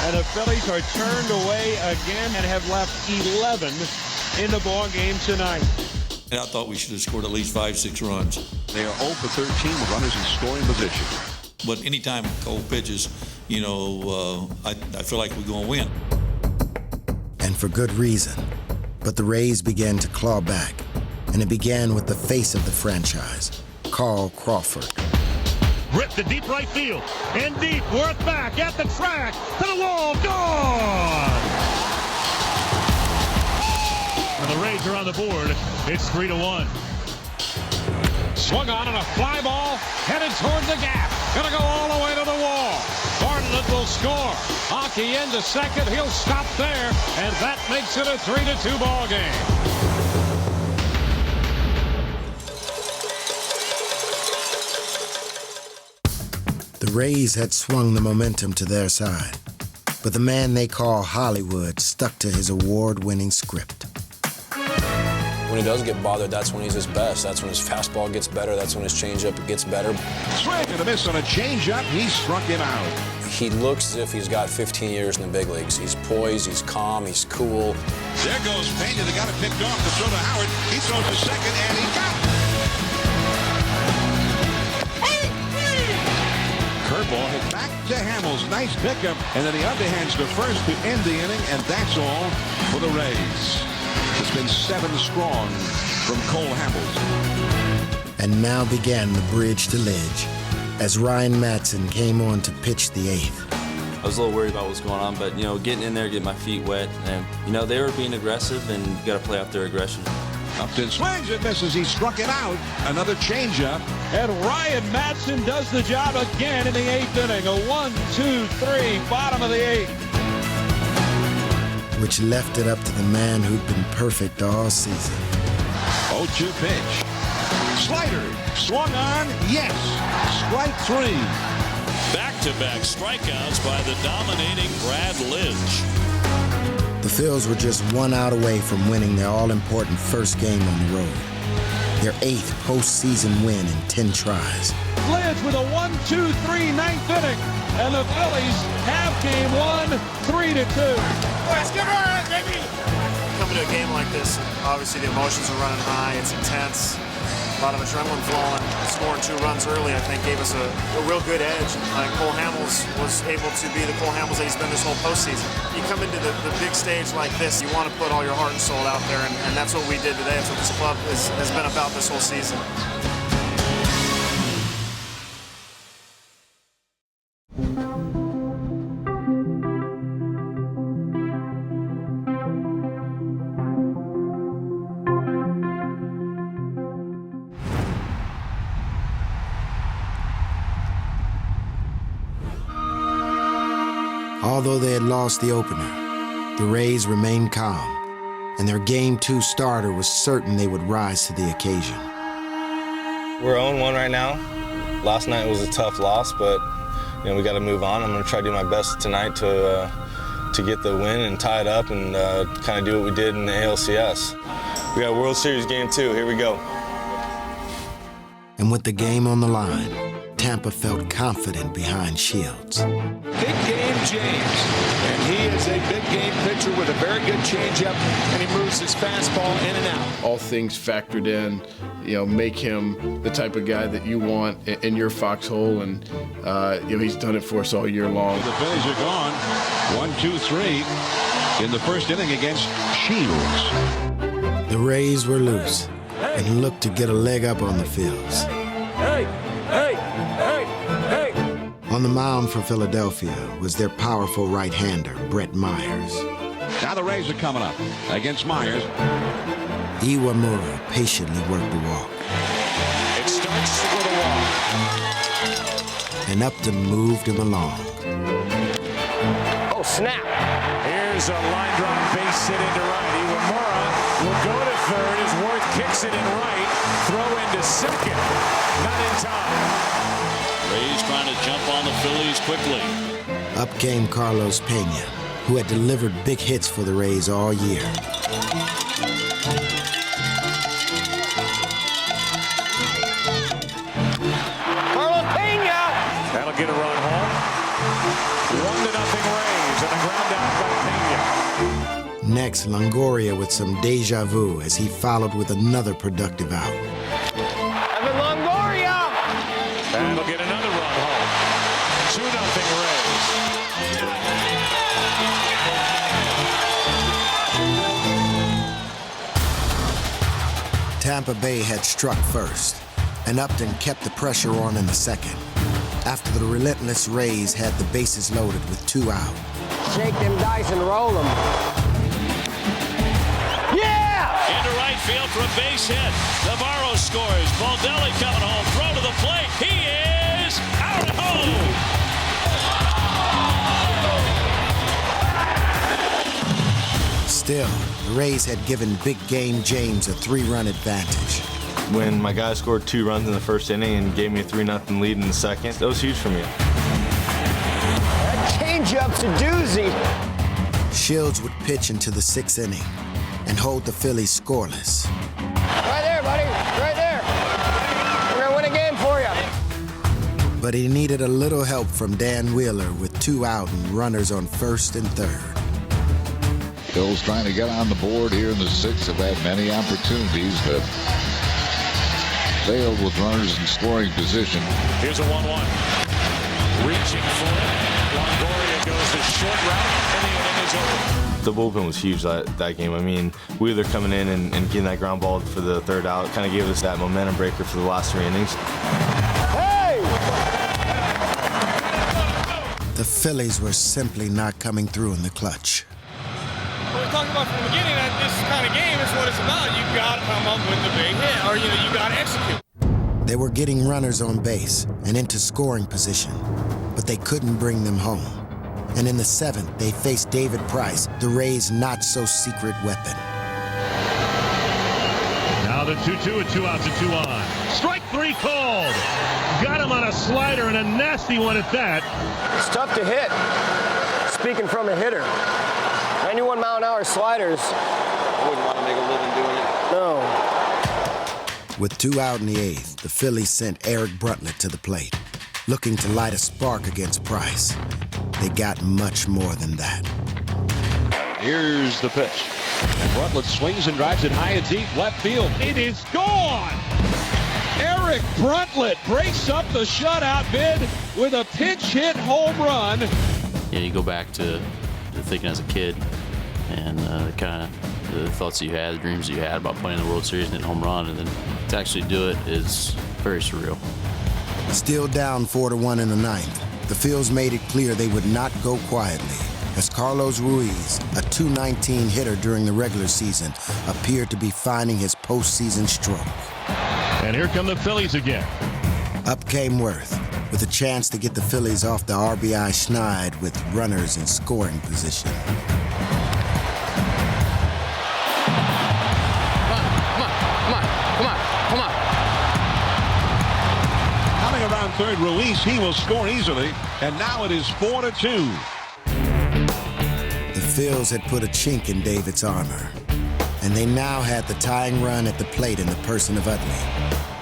And the Phillies are turned away again and have left 11 in the ball game tonight. And I thought we should have scored at least 5-6 runs. They are 0 for 13 with runners in scoring position. But anytime Cole pitches, I feel like we're going to win. And for good reason. But the Rays began to claw back. and it began with the face of the franchise, Carl Crawford. Ripped to deep right field. In deep, Worth back at the track, to the wall, gone! And the Rays are on the board. It's 3-1. Swung on and a fly ball headed toward the gap. Gonna go all the way to the wall. Bartlett will score. Hockey into second. He'll stop there, and that makes it a 3-2 ball game. The Rays had swung the momentum to their side, but the man they call Hollywood stuck to his award-winning script. When he does get bothered, that's when he's his best. That's when his fastball gets better. That's when his changeup gets better. Swing and a miss on a changeup. He struck him out. He looks as if he's got 15 years in the big leagues. He's poised, he's calm, he's cool. There goes Pena. They got it picked off to throw to Howard. He throws to second, and he got it. Curveball hit back to Hamels. Nice pickup. And then he underhands to first to end the inning, and that's all for the Rays. It's been 7 strong from Cole Hamels. And now began the bridge to Lidge as Ryan Madson came on to pitch the 8th. I was a little worried about what was going on, but, getting in there, getting my feet wet, and, they were being aggressive, and you got to play off their aggression. Upton swings and misses. He struck it out. Another changeup. And Ryan Madson does the job again in the 8th inning. A 1-2-3, bottom of the 8th. Which left it up to the man who'd been perfect all season. 0-2 pitch. Slider. Swung on. Yes. Strike 3. Back-to-back strikeouts by the dominating Brad Lidge. The Phils were just 1 out away from winning their all-important first game on the road. Their 8th postseason win in 10 tries. Lidge with a 1-2-3 9th inning. And the Phillies have game 1, 3-2. Boys, give her a hand, baby! Coming to a game like this, obviously the emotions are running high. It's intense. A lot of adrenaline flowing. Scoring 2 runs early, I think, gave us a real good edge. Cole Hamels was able to be the Cole Hamels that he's been this whole postseason. You come into the big stage like this, you want to put all your heart and soul out there, and that's what we did today. That's what this club has been about this whole season. Although they had lost the opener, the Rays remained calm, and their Game 2 starter was certain they would rise to the occasion. We're 0-1 right now. Last night was a tough loss, but we got to move on. I'm going to try to do my best tonight to get the win and tie it up and kind of do what we did in the ALCS. We got a World Series Game 2. Here we go. And with the game on the line, Tampa felt confident behind Shields. Big game James, and he is a big game pitcher with a very good changeup, and he moves his fastball in and out. All things factored in, make him the type of guy that you want in your foxhole, and he's done it for us all year long. The Phillies are gone. 1-2-3 in the first inning against Shields. The Rays were loose and looked to get a leg up on the Phils. Hey! On the mound for Philadelphia was their powerful right-hander, Brett Myers. Now the Rays are coming up against Myers. Iwamura patiently worked the walk. It starts with a walk. And Upton moved him along. Oh, snap. Here's a line drive base hit into right. Iwamura will go to third as Worth kicks it in right. Throw into second. Not in time. Rays trying to jump on the Phillies quickly. Up came Carlos Pena, who had delivered big hits for the Rays all year. Carlos Pena! That'll get a run home. 1-0 Rays and a ground out by Pena. Next, Longoria with some deja vu as he followed with another productive out. Evan Longoria! That'll get another run home. 2-0 Rays. Tampa Bay had struck first, and Upton kept the pressure on in the second, after the relentless Rays had the bases loaded with 2 out. Shake them dice and roll them. Yeah! Into right field for a base hit. Navarro scores. Baldelli coming home. Throw to the plate. He is out at home. Still, the Rays had given Big Game James a 3-run advantage. When my guy scored 2 runs in the first inning and gave me a 3-0 lead in the second, that was huge for me. That changeup's a doozy. Shields would pitch into the 6th inning and hold the Phillies scoreless. Right there, buddy. Right there. We're going to win a game for you. But he needed a little help from Dan Wheeler with 2 out and runners on 1st and 3rd. Phil's trying to get on the board here in the 6th. Have had many opportunities, but failed with runners in scoring position. Here's a 1-1. Reaching for it. Longoria goes the short route, and the inning is over. The bullpen was huge that game. I mean, Wheeler coming in and getting that ground ball for the 3rd out kind of gave us that momentum breaker for the last 3 innings. Hey! The Phillies were simply not coming through in the clutch. We talked about from the beginning that this kind of game is what it's about. You got to come up with the big hit, or you got to execute. They were getting runners on base and into scoring position, but they couldn't bring them home. And in the 7th, they faced David Price, the Rays' not-so-secret weapon. Now the 2-2 with 2 outs and 2 on. Strike 3 called. Got him on a slider and a nasty one at that. It's tough to hit. Speaking from a hitter. 91-mile-an-hour sliders. I wouldn't want to make a living doing it. No. With 2 out in the 8th, the Phillies sent Eric Bruntlett to the plate, looking to light a spark against Price. They got much more than that. Here's the pitch. And Bruntlett swings and drives it high and deep left field. It is gone! Eric Bruntlett breaks up the shutout bid with a pinch hit home run. Yeah, you go back to thinking as a kid and kind of the thoughts that you had, the dreams that you had about playing the World Series and hitting home run, and then to actually do it is very surreal. Still down 4-1 in the 9th, the Phils made it clear they would not go quietly, as Carlos Ruiz, a .219 hitter during the regular season, appeared to be finding his postseason stroke. And here come the Phillies again. Up came Worth, with a chance to get the Phillies off the RBI schneid with runners in scoring position. Come on. Coming around third, Ruiz, he will score easily, and now it is 4-2. The Phils had put a chink in David's armor, and they now had the tying run at the plate in the person of Utley.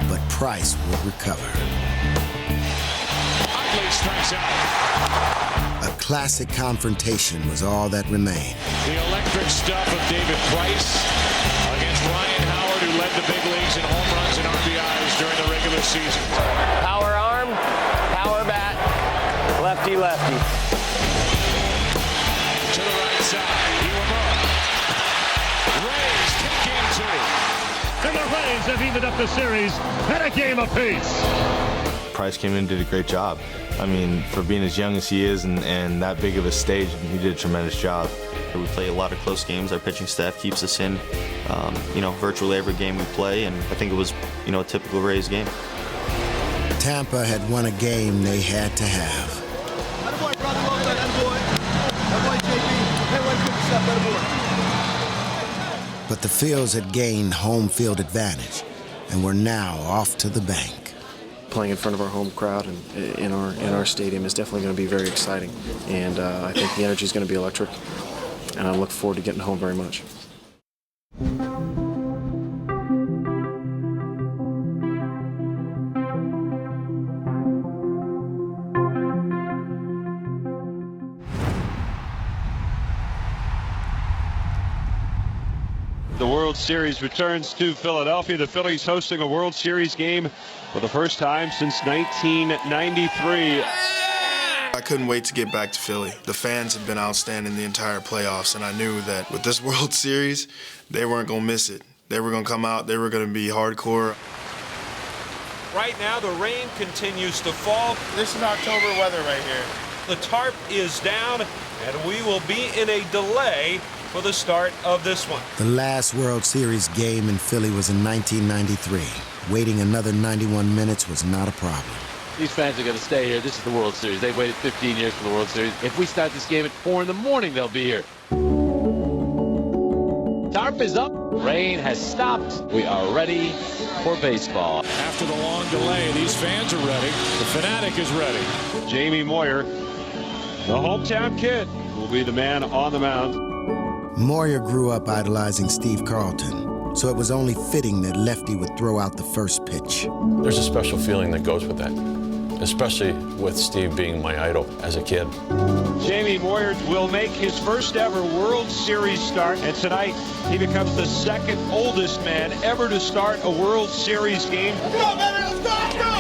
But Price would recover. Utley strikes out. A classic confrontation was all that remained. The electric stuff of David Price against Ryan Howard, who led the big leagues in home runs and RBIs during the regular season. Power arm, power bat, lefty, lefty. To the right side, Iwamura. Rays take game 2. And the Rays have evened up the series at a game apiece. Price came in and did a great job. I mean, for being as young as he is and that big of a stage, he did a tremendous job. We play a lot of close games. Our pitching staff keeps us in, virtually every game we play, and I think it was, a typical Rays game. Tampa had won a game they had to have. But the Phils had gained home field advantage and were now off to the bank. Playing in front of our home crowd and in our stadium is definitely going to be very exciting, and I think the energy is going to be electric, and I look forward to getting home very much. The World Series returns to Philadelphia. The Phillies hosting a World Series game for the first time since 1993. I couldn't wait to get back to Philly. The fans have been outstanding the entire playoffs, and I knew that with this World Series, they weren't going to miss it. They were going to come out. They were going to be hardcore. Right now, the rain continues to fall. This is October weather right here. The tarp is down, and we will be in a delay for the start of this one. The last World Series game in Philly was in 1993. Waiting another 91 minutes was not a problem. These fans are going to stay here. This is the World Series. They've waited 15 years for the World Series. If we start this game at 4 in the morning, they'll be here. Tarp is up. Rain has stopped. We are ready for baseball. After the long delay, these fans are ready. The fanatic is ready. Jamie Moyer, the hometown kid, will be the man on the mound. Moyer grew up idolizing Steve Carlton, so it was only fitting that Lefty would throw out the first pitch. There's a special feeling that goes with that, especially with Steve being my idol as a kid. Jamie Moyer will make his first ever World Series start, and tonight he becomes the second oldest man ever to start a World Series game. Come on, baby, let's go, let's go!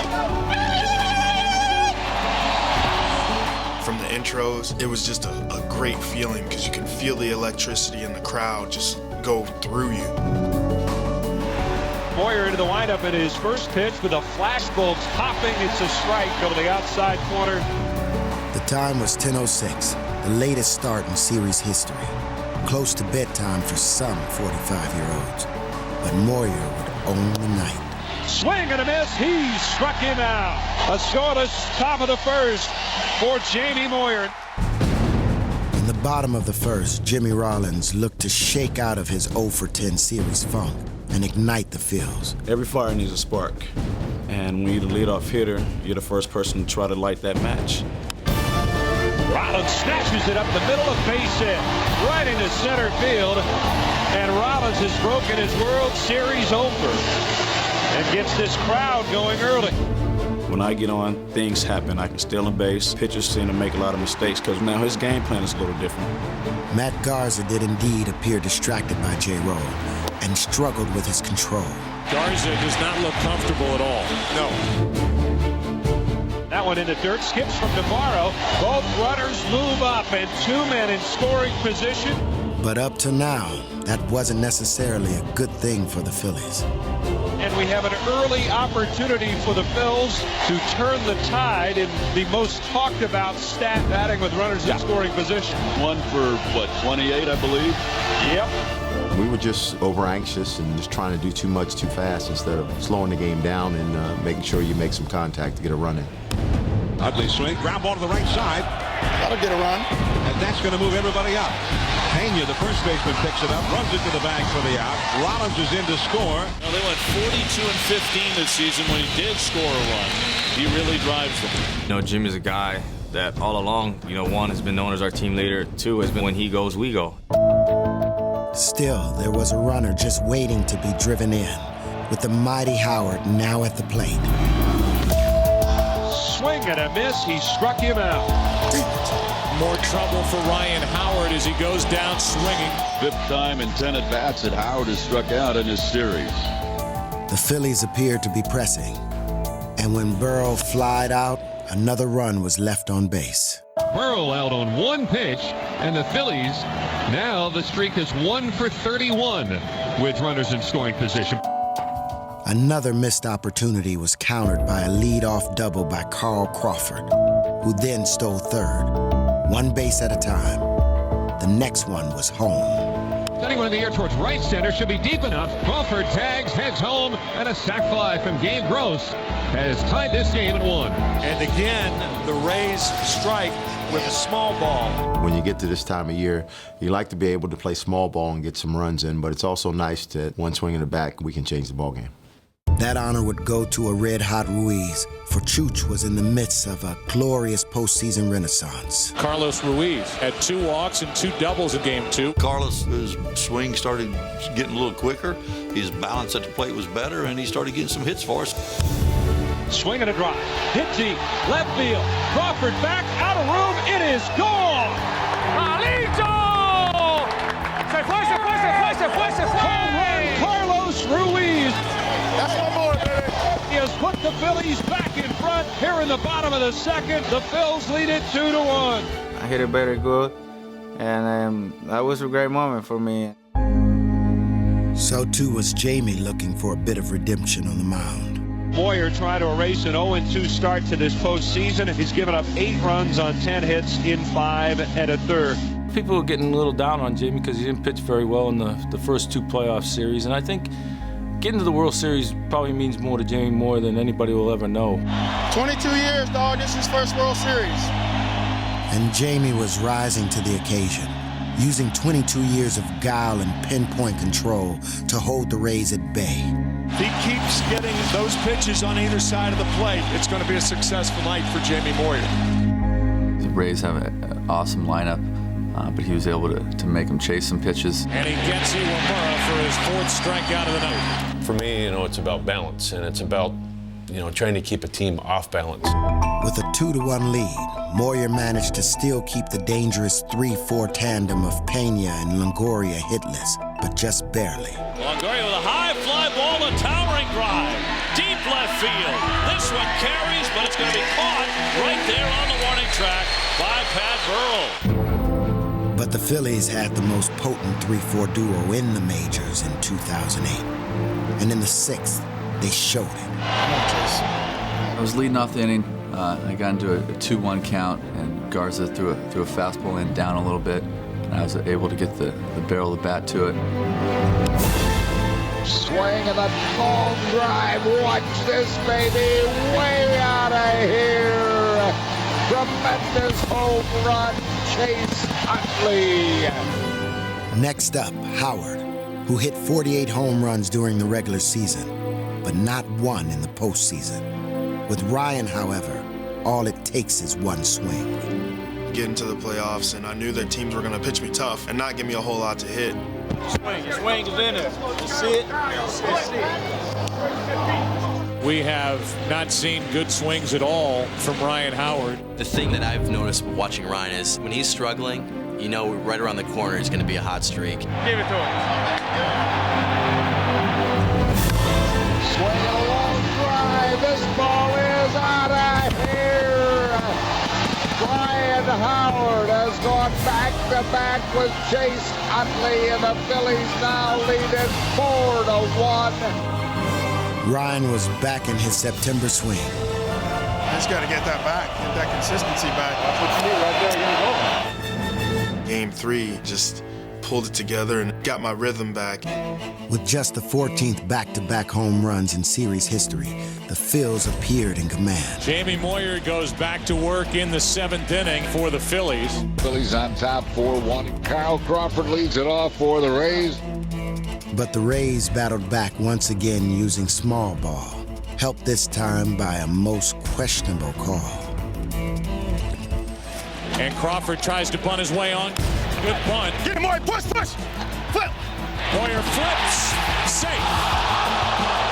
From the intros, it was just a great feeling because you can feel the electricity in the crowd just go through you. Moyer into the windup in his first pitch with the flashbulbs popping. It's a strike over the outside corner. The time was 10:06, the latest start in series history. Close to bedtime for some 45-year-olds. But Moyer would own the night. Swing and a miss. He struck him out. A scoreless top of the first for Jamie Moyer. In the bottom of the first, Jimmy Rollins looked to shake out of his 0 for 10 series funk and ignite the fields. Every fire needs a spark. And when you're the leadoff hitter, you're the first person to try to light that match. Rollins snatches it up the middle of base hit, right into center field. And Rollins has broken his World Series opener and gets this crowd going early. When I get on, things happen. I can steal a base. Pitchers seem to make a lot of mistakes because now his game plan is a little different. Matt Garza did indeed appear distracted by J-Roll and struggled with his control. Garza does not look comfortable at all. No. That one in the dirt, skips from Navarro. Both runners move up and 2 men in scoring position. But up to now, that wasn't necessarily a good thing for the Phillies. And we have an early opportunity for the Phils to turn the tide in the most talked about stat, batting with runners in scoring position. One for, 28, I believe? Yep. We were just over anxious and just trying to do too much too fast instead of slowing the game down and making sure you make some contact to get a run in. Ugly swing, ground ball to the right side. That'll get a run. And that's going to move everybody up. Pena, the first baseman, picks it up, runs it to the bag for the out. Rollins is in to score. Now, they went 42-15 this season. When he did score a run, he really drives them. You know, Jimmy's a guy that all along, you know, one has been known as our team leader. Two has been when he goes, we go. Still, there was a runner just waiting to be driven in, with the mighty Howard now at the plate. Swing and a miss. He struck him out. More trouble for Ryan Howard as he goes down swinging. 5th time in 10 at-bats that Howard has struck out in this series. The Phillies appeared to be pressing, and when Burrow flied out, another run was left on base. Burrow out on one pitch, and the Phillies, now the streak is 1 for 31 with runners in scoring position. Another missed opportunity was countered by a lead-off double by Carl Crawford, who then stole third. One base at a time. The next one was home. Sending one in the air towards right center, should be deep enough. Crawford tags, heads home, and a sac fly from Gabe Gross has tied this game at 1. And again, the Rays strike with a small ball. When you get to this time of year, you like to be able to play small ball and get some runs in, but it's also nice that one swing in the back, we can change the ball game. That honor would go to a red-hot Ruiz, for Chooch was in the midst of a glorious postseason renaissance. Carlos Ruiz had 2 walks and 2 doubles in Game 2. Carlos's swing started getting a little quicker. His balance at the plate was better, and he started getting some hits for us. Swing and a drive. Hit deep. Left field. Crawford back. Out of room. It is gone. Alito! Se fue, se fue, se fue, se fue, se fue. Home run, Carlos Ruiz. That's one more, baby. He has put the Phillies back in front here in the bottom of the second. The Phils lead it 2-1. I hit it very good, and that was a great moment for me. So too was Jamie looking for a bit of redemption on the mound. Moyer trying to erase an 0-2 start to this postseason. He's given up 8 runs on 10 hits in 5 1/3. People are getting a little down on Jamie because he didn't pitch very well in the first 2 playoff series, and I think getting to the World Series probably means more to Jamie Moyer than anybody will ever know. 22 years, dog. This is his first World Series. And Jamie was rising to the occasion, using 22 years of guile and pinpoint control to hold the Rays at bay. If he keeps getting those pitches on either side of the plate, it's going to be a successful night for Jamie Moyer. The Rays have an awesome lineup, but he was able to make them chase some pitches. And he gets Iwamura for his 4th strikeout of the night. For me, it's about balance, and it's about, trying to keep a team off balance. With a 2-1 lead, Moyer managed to still keep the dangerous 3-4 tandem of Pena and Longoria hitless, but just barely. Longoria with a high fly ball, a towering drive. Deep left field. This one carries, but it's going to be caught right there on the warning track by Pat Burrell. But the Phillies had the most potent 3-4 duo in the majors in 2008. And in the 6th, they showed it. I was leading off the inning. I got into a 2-1 count, and Garza threw a fastball in down a little bit, and I was able to get the barrel of the bat to it. Swing and a long drive. Watch this, baby. Way out of here. Tremendous home run. Chase Utley. Next up, Howard, who hit 48 home runs during the regular season, but not one in the postseason. With Ryan, however, all it takes is one swing. Get into the playoffs, and I knew that teams were going to pitch me tough and not give me a whole lot to hit. Swing is in it. You see it? We have not seen good swings at all from Ryan Howard. The thing that I've noticed watching Ryan is when he's struggling, right around the corner is going to be a hot streak. Give it to him. Swing and a long drive. This ball is out of here. Ryan Howard has gone back-to-back with Chase Utley, and the Phillies now lead it 4-1. Ryan was back in his September swing. I just got to get that back, get that consistency back. That's what you need right there. You're going to go. Game 3, just pulled it together and got my rhythm back. With just the 14th back-to-back home runs in series history, the Phils appeared in command. Jamie Moyer goes back to work in the 7th inning for the Phillies. Phillies on top 4-1. Kyle Crawford leads it off for the Rays. But the Rays battled back once again using small ball, helped this time by a most questionable call. And Crawford tries to bunt his way on. Good bunt. Get him, Moyer. Push. Flip. Moyer flips. Safe.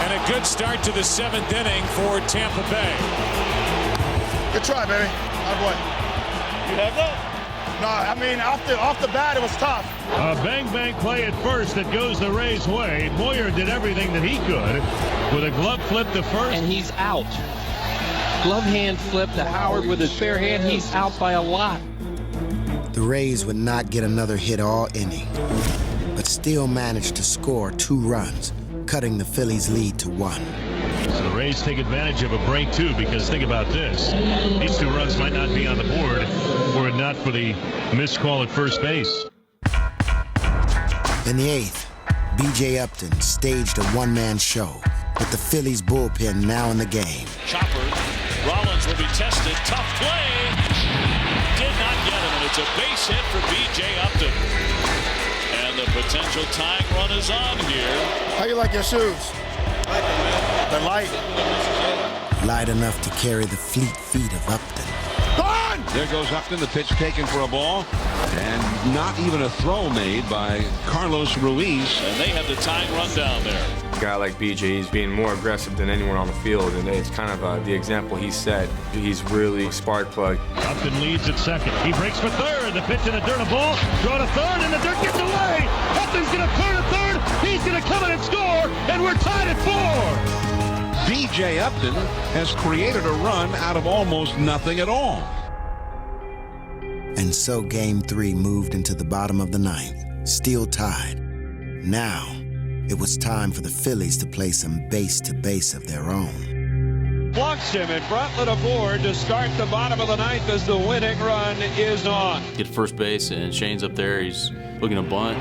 And a good start to the 7th inning for Tampa Bay. Good try, baby. Good boy. You have that? No, I mean, off the bat, it was tough. A bang play at first that goes the Rays' way. Moyer did everything that he could with a glove flip to first. And he's out. Glove hand flip to Howard with his bare hand. He's out by a lot. The Rays would not get another hit all inning, but still managed to score 2 runs, cutting the Phillies' lead to 1. So the Rays take advantage of a break, too, because think about this. These 2 runs might not be on the board were it not for the missed call at first base. In the 8th, B.J. Upton staged a one-man show with the Phillies bullpen now in the game. Chopper, Rollins will be tested. Tough play. Did not get him, and it's a base hit for B.J. Upton. And the potential tying run is on here. How you like your shoes? They're light. Light enough to carry the fleet feet of Upton. Gone! There goes Upton, the pitch taken for a ball. And not even a throw made by Carlos Ruiz. And they have the tying run down there. A guy like BJ, he's being more aggressive than anyone on the field, and it's kind of the example he set. He's really a spark plug. Upton leads at 2nd. He breaks for 3rd. The pitch in the dirt, a ball. Draw to 3rd, and the dirt gets away. Upton's going to turn to 3rd. He's going to come in and score, and we're tied at 4. B.J. Upton has created a run out of almost nothing at all. And so Game 3 moved into the bottom of the 9th, still tied. Now, it was time for the Phillies to play some base-to-base of their own. Blocks him, and Bruntlett aboard to start the bottom of the ninth as the winning run is on. Get first base, and Shane's up there. He's looking to bunt.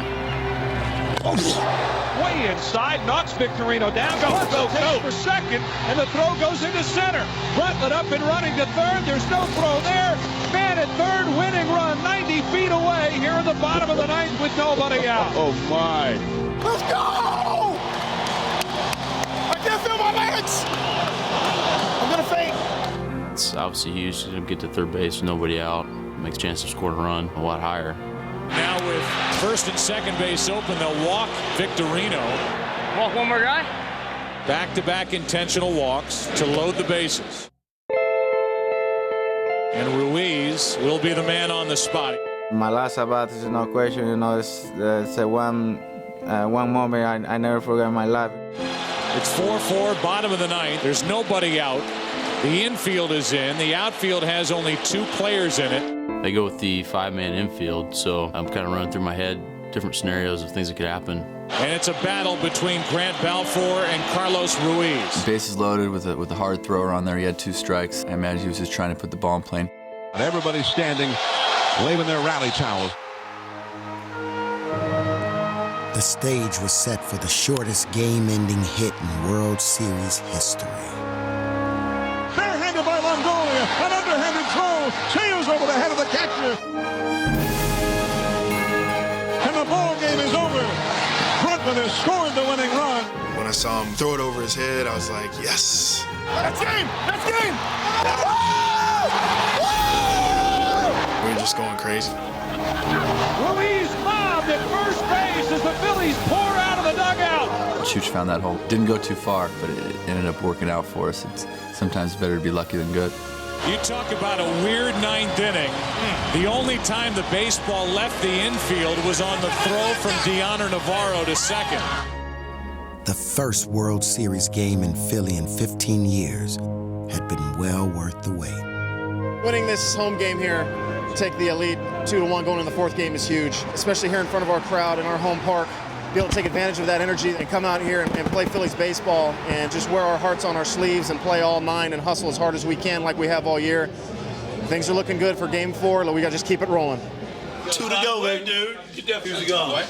Way inside, knocks Victorino down. Go for second, and the throw goes into center. Bruntlett up and running to third. There's no throw there. Man at third, winning run, 90 feet away here in the bottom of the ninth with nobody out. Oh my! Let's go! I can't feel my legs. I'm gonna faint. It's obviously huge to get to third base with nobody out. Makes chance of scoring a run a lot higher. Now with first and second base open, they'll walk Victorino. Walk one more guy. Back-to-back intentional walks to load the bases. And Ruiz will be the man on the spot. My last at-bat is no question, it's a one moment I never forget in my life. It's 4-4, bottom of the ninth. There's nobody out. The infield is in. The outfield has only 2 players in it. I go with the 5-man infield, so I'm kind of running through my head different scenarios of things that could happen. And it's a battle between Grant Balfour and Carlos Ruiz. Bases loaded with a hard thrower on there. He had 2 strikes. I imagine he was just trying to put the ball in play. And everybody's standing, waving their rally towels. The stage was set for the shortest game-ending hit in World Series history. Barehanded by Longoria, an underhanded throw, sails over the head of the catcher. And the ball game is over. Bruntlett has scored the winning run. When I saw him throw it over his head, I was like, yes. That's game! That's game! We were just going crazy. Ruiz mobbed at first base as the Phillies pour out of the dugout. Chooch found that hole. Didn't go too far, but it ended up working out for us. It's sometimes better to be lucky than good. You talk about a weird ninth inning. The only time the baseball left the infield was on the throw from Deoner Navarro to second. The first World Series game in Philly in 15 years had been well worth the wait. Winning this home game here, take the elite 2-1 going in the 4th game is huge, especially here in front of our crowd in our home park. Be able to take advantage of that energy and come out here and play Phillies baseball and just wear our hearts on our sleeves and play all 9 and hustle as hard as we can like we have all year. Things are looking good for game 4. We got to just keep it rolling. 2 to go, baby. Dude. You definitely go.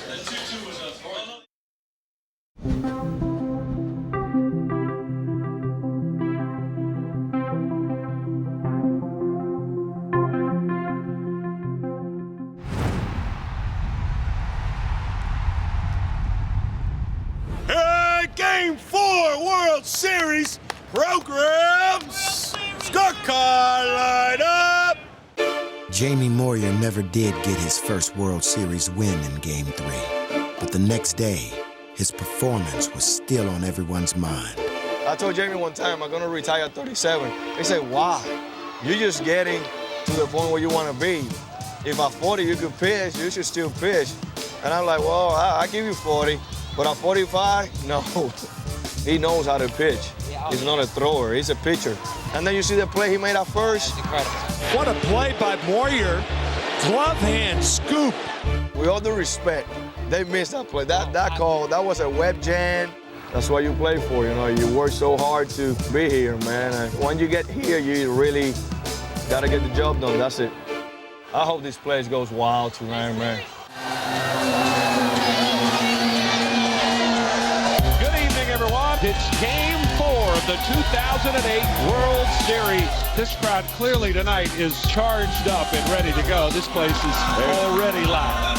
Game 4 World Series programs. Scorecard line up. Jamie Moyer never did get his first World Series win in Game 3. But the next day, his performance was still on everyone's mind. I told Jamie one time, I'm going to retire at 37. He said, why? You're just getting to the point where you want to be. If at 40 you could pitch, you should still pitch. And I'm like, well, I give you 40. But at 45, no. He knows how to pitch. He's not a thrower, he's a pitcher. And then you see the play he made at first. What a play by Moyer. Glove hand scoop. With all due respect, they missed that play. That call, that was a web jam. That's what you play for, You work so hard to be here, man. And when you get here, you really got to get the job done. That's it. I hope this place goes wild tonight, man. Everyone, it's Game 4 of the 2008 World Series. This crowd clearly tonight is charged up and ready to go. This place is already loud.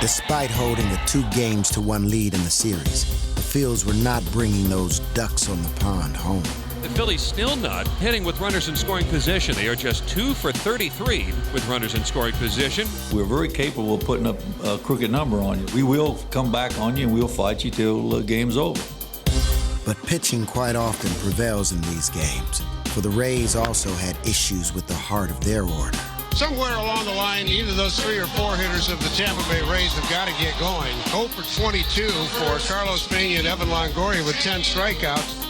Despite holding a 2-1 lead in the series, the Phils were not bringing those ducks on the pond home. The Phillies still not hitting with runners in scoring position. They are just 2 for 33 with runners in scoring position. We're very capable of putting up a crooked number on you. We will come back on you and we'll fight you till the game's over. But pitching quite often prevails in these games, for the Rays also had issues with the heart of their order. Somewhere along the line, either those 3 or 4 hitters of the Tampa Bay Rays have got to get going. 0 for 22 for Carlos Pena and Evan Longoria with 10 strikeouts.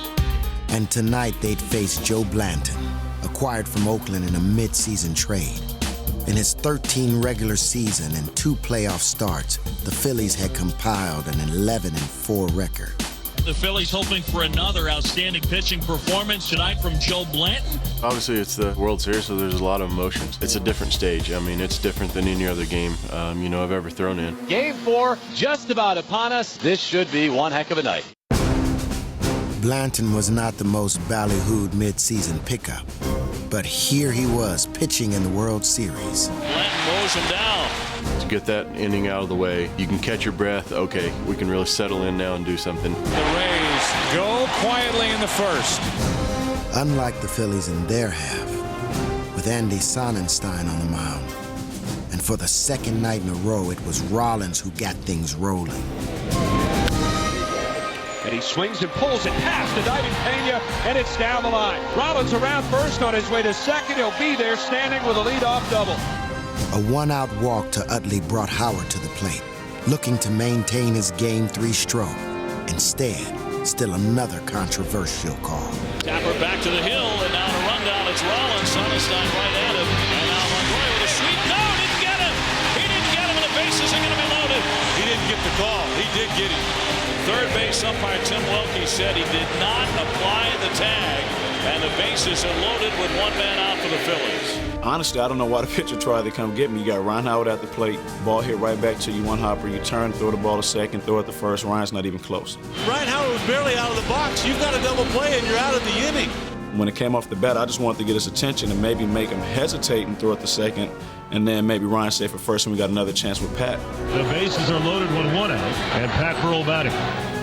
And tonight they'd face Joe Blanton, acquired from Oakland in a mid-season trade. In his 13 regular season and 2 playoff starts, the Phillies had compiled an 11-4 record. The Phillies hoping for another outstanding pitching performance tonight from Joe Blanton. Obviously, it's the World Series, so there's a lot of emotions. It's a different stage. I mean, it's different than any other game, I've ever thrown in. Game 4 just about upon us. This should be one heck of a night. Blanton was not the most ballyhooed midseason pickup, but here he was pitching in the World Series. Blanton mows him down. To get that inning out of the way, you can catch your breath. Okay, we can really settle in now and do something. The Rays go quietly in the first. Unlike the Phillies in their half, with Andy Sonnenstein on the mound. And for the second night in a row, it was Rollins who got things rolling. And he swings and pulls it past the diving Pena, and it's down the line. Rollins around first on his way to second. He'll be there standing with a leadoff double. A one-out walk to Utley brought Howard to the plate, looking to maintain his Game 3 stroke. Instead, still another controversial call. Tapper back to the hill, and now to run down, it's Rollins. Sonnenstein right at him. And now Longoria with a sweep. No, didn't get him. He didn't get him, and the bases are going to be loaded. He didn't get the call. He did get him. Third base umpire Tim Welke said he did not apply the tag, and the bases are loaded with one man out for the Phillies. Honestly, I don't know why the pitcher tried to come get me. You got Ryan Howard at the plate, ball hit right back to you, one hopper, you turn, throw the ball to second, throw it to first. Ryan's not even close. Ryan Howard was barely out of the box. You've got a double play, and you're out of the inning. When it came off the bat, I just wanted to get his attention and maybe make him hesitate and throw it to second, and then maybe Ryan safe at first, and we got another chance with Pat. The bases are loaded with one out, and Pat Burrell batting.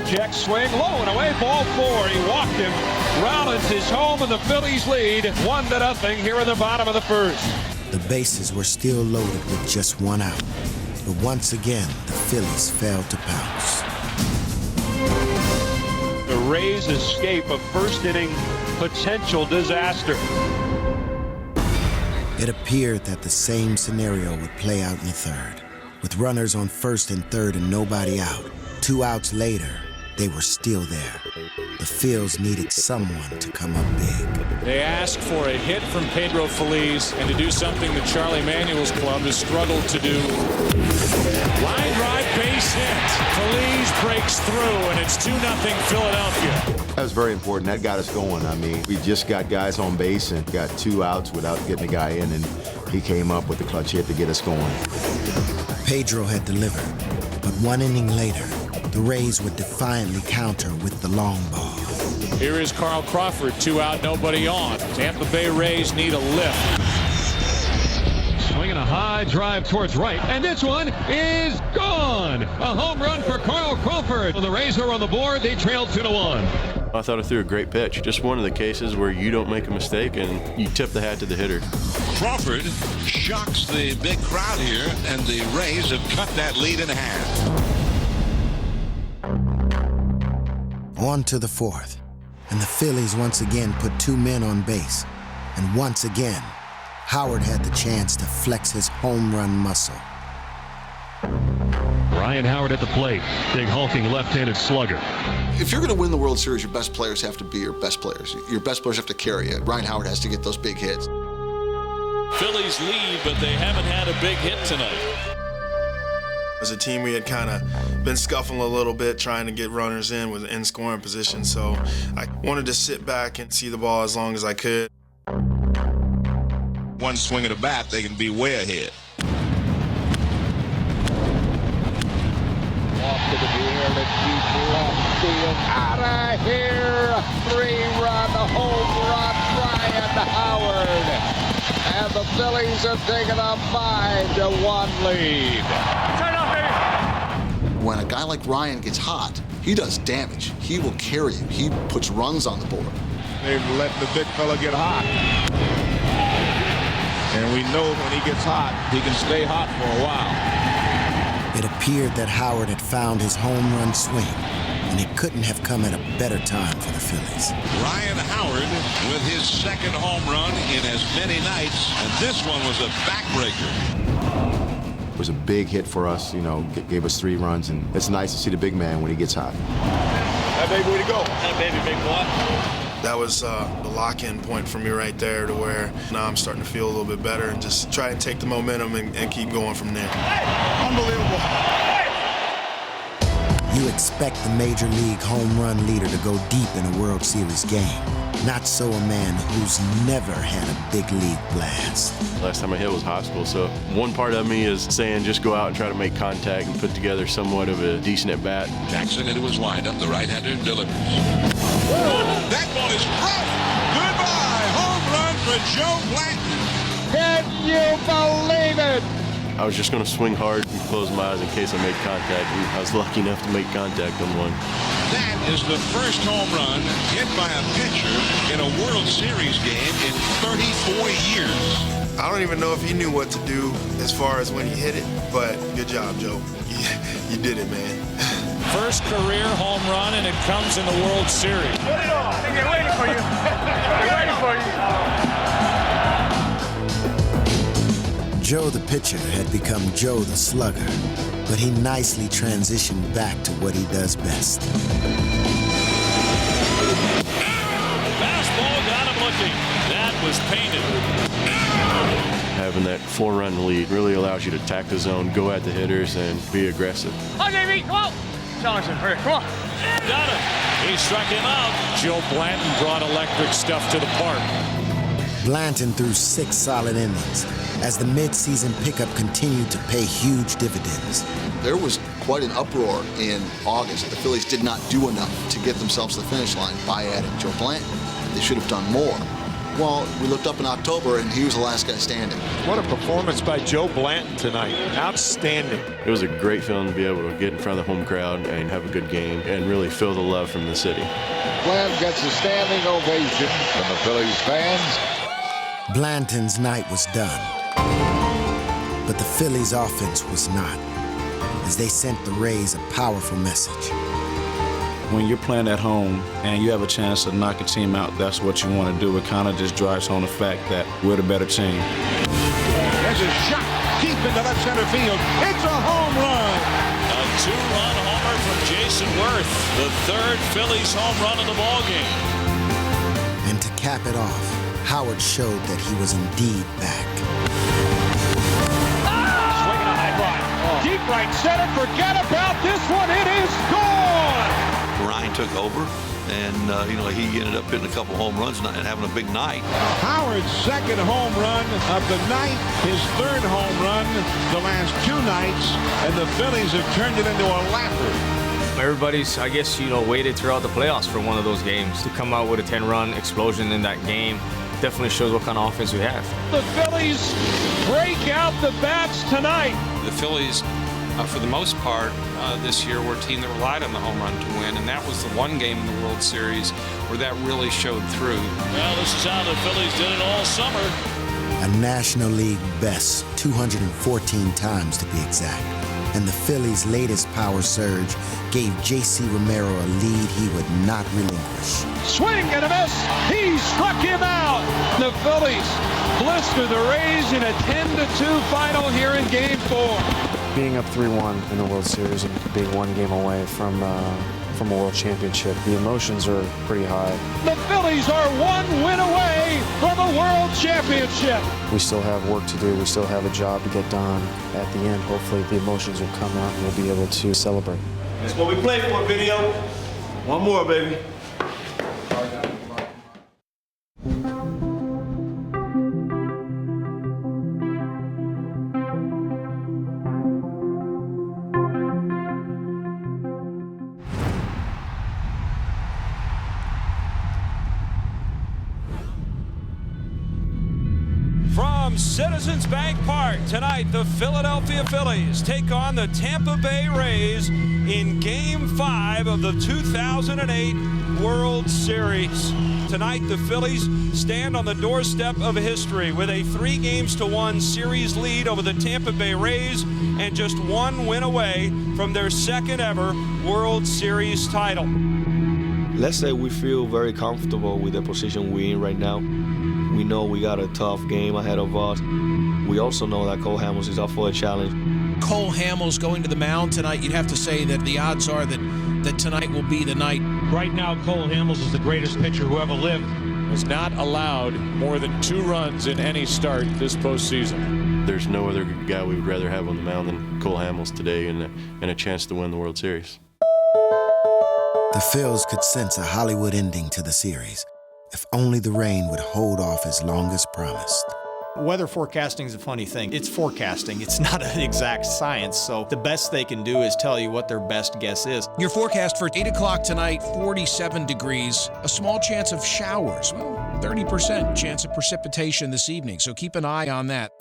Check swing, low and away, ball 4. He walked him. Rollins is home, and the Phillies lead 1-0 here in the bottom of the first. The bases were still loaded with just one out, but once again, the Phillies failed to pounce. The Rays escape a first-inning potential disaster. It appeared that the same scenario would play out in the third. With runners on first and third and nobody out, 2 outs later, they were still there. The Phils needed someone to come up big. They asked for a hit from Pedro Feliz and to do something that Charlie Manuel's club has struggled to do. Line drive, base hit. Feliz breaks through, and it's 2-0 Philadelphia. That was very important. That got us going. I mean, we just got guys on base and got 2 outs without getting a guy in, and he came up with the clutch hit to get us going. Pedro had delivered, but 1 inning later, the Rays would defiantly counter with the long ball. Here is Carl Crawford, 2 out, nobody on. Tampa Bay Rays need a lift. Swinging a high drive towards right, and this one is gone. A home run for Carl Crawford. The Rays are on the board. They trail 2-1. I thought I threw a great pitch. Just one of the cases where you don't make a mistake and you tip the hat to the hitter. Crawford shocks the big crowd here, and the Rays have cut that lead in half. On to the fourth, and the Phillies once again put 2 men on base. And once again, Howard had the chance to flex his home run muscle. Ryan Howard at the plate, big hulking left-handed slugger. If you're going to win the World Series, your best players have to be your best players. Your best players have to carry it. Ryan Howard has to get those big hits. Phillies lead, but they haven't had a big hit tonight. As a team, we had kind of been scuffling a little bit, trying to get runners in scoring position. So I wanted to sit back and see the ball as long as I could. One swing of the bat, they can be way ahead. Off to the near and deep left field. Out of here. 3-run home run, Ryan Howard. And the Phillies are taking a 5-1 lead. Turn off, baby. When a guy like Ryan gets hot, he does damage. He will carry you. He puts runs on the board. They've let the big fella get hot. And we know when he gets hot, he can stay hot for a while. It appeared that Howard had found his home run swing, and it couldn't have come at a better time for the Phillies. Ryan Howard with his second home run in as many nights, and this one was a backbreaker. It was a big hit for us, gave us 3 runs, and it's nice to see the big man when he gets hot. That baby, way to go. That baby, big boy. That was the lock-in point for me right there, to where now I'm starting to feel a little bit better and just try and take the momentum and keep going from there. Unbelievable. You expect the Major League home run leader to go deep in a World Series game. Not so a man who's never had a big league blast. Last time I hit was high school, so one part of me is saying just go out and try to make contact and put together somewhat of a decent at-bat. Jackson into his windup, the right-hander delivers. That ball is rough. Goodbye. Home run for Joe Blanton. Can you believe it? I was just going to swing hard and close my eyes in case I made contact, and I was lucky enough to make contact on one. That is the first home run hit by a pitcher in a World Series game in 34 years. I don't even know if he knew what to do as far as when he hit it, but good job, Joe. You did it, man. First career home run, and it comes in the World Series. Put it on. They're waiting for you. They're waiting for you. Joe the pitcher had become Joe the slugger, but he nicely transitioned back to what he does best. Fastball got him looking. That was painted. Having that 4-run lead really allows you to attack the zone, go at the hitters, and be aggressive. Oh, JB, come on. Challenge him, hurry, come on. Got him. He struck him out. Joe Blanton brought electric stuff to the park. Blanton threw 6 solid innings as the mid-season pickup continued to pay huge dividends. There was quite an uproar in August. The Phillies did not do enough to get themselves to the finish line by adding Joe Blanton. They should have done more. Well, we looked up in October, and he was the last guy standing. What a performance by Joe Blanton tonight. Outstanding. It was a great feeling to be able to get in front of the home crowd and have a good game and really feel the love from the city. Blanton gets a standing ovation from the Phillies fans. Blanton's night was done, but the Phillies' offense was not, as they sent the Rays a powerful message. When you're playing at home and you have a chance to knock a team out, that's what you want to do. It kind of just drives home the fact that we're the better team. There's a shot deep into left center field. It's a home run. A 2-run homer from Jason Worth, the 3rd Phillies home run of the ballgame. And to cap it off, Howard showed that he was indeed back. Swinging a high fly. Deep right center. Forget about this one. It is gone. Ryan took over, and he ended up hitting a couple home runs and having a big night. Howard's second home run of the night, his 3rd home run the last 2 nights, and the Phillies have turned it into a laugher. Everybody's, I guess, waited throughout the playoffs for one of those games. To come out with a 10-run explosion in that game definitely shows what kind of offense we have. The Phillies break out the bats tonight. The Phillies, for the most part, this year were a team that relied on the home run to win, and that was the one game in the World Series where that really showed through. Well, this is how the Phillies did it all summer. A National League best 214 times to be exact. And the Phillies' latest power surge gave J.C. Romero a lead he would not relinquish. Swing and a miss. He struck him out. The Phillies blister the Rays in a 10-2 final here in Game 4. Being up 3-1 in the World Series and being one game away from a World Championship, the emotions are pretty high. The Phillies are one win away from a World Championship. We still have work to do. We still have a job to get done. At the end, hopefully the emotions will come out and we'll be able to celebrate. That's what we play for, video. One more, baby. From Citizens Bank Park tonight, the Philadelphia Phillies take on the Tampa Bay Rays in Game 5 of the 2008 World Series. Tonight, the Phillies stand on the doorstep of history with a 3-1 series lead over the Tampa Bay Rays and just 1 win away from their 2nd ever World Series title. Let's say we feel very comfortable with the position we're in right now. We know we got a tough game ahead of us. We also know that Cole Hamels is up for a challenge. Cole Hamels going to the mound tonight, you'd have to say that the odds are that that tonight will be the night. Right now, Cole Hamels is the greatest pitcher who ever lived. Has not allowed more than 2 runs in any start this postseason. There's no other guy we would rather have on the mound than Cole Hamels today, and a chance to win the World Series. The Phils could sense a Hollywood ending to the series, if only the rain would hold off as long as promised. Weather forecasting is a funny thing. It's forecasting. It's not an exact science, so the best they can do is tell you what their best guess is. Your forecast for 8 o'clock tonight, 47 degrees, a small chance of showers. Well, 30% chance of precipitation this evening, so keep an eye on that.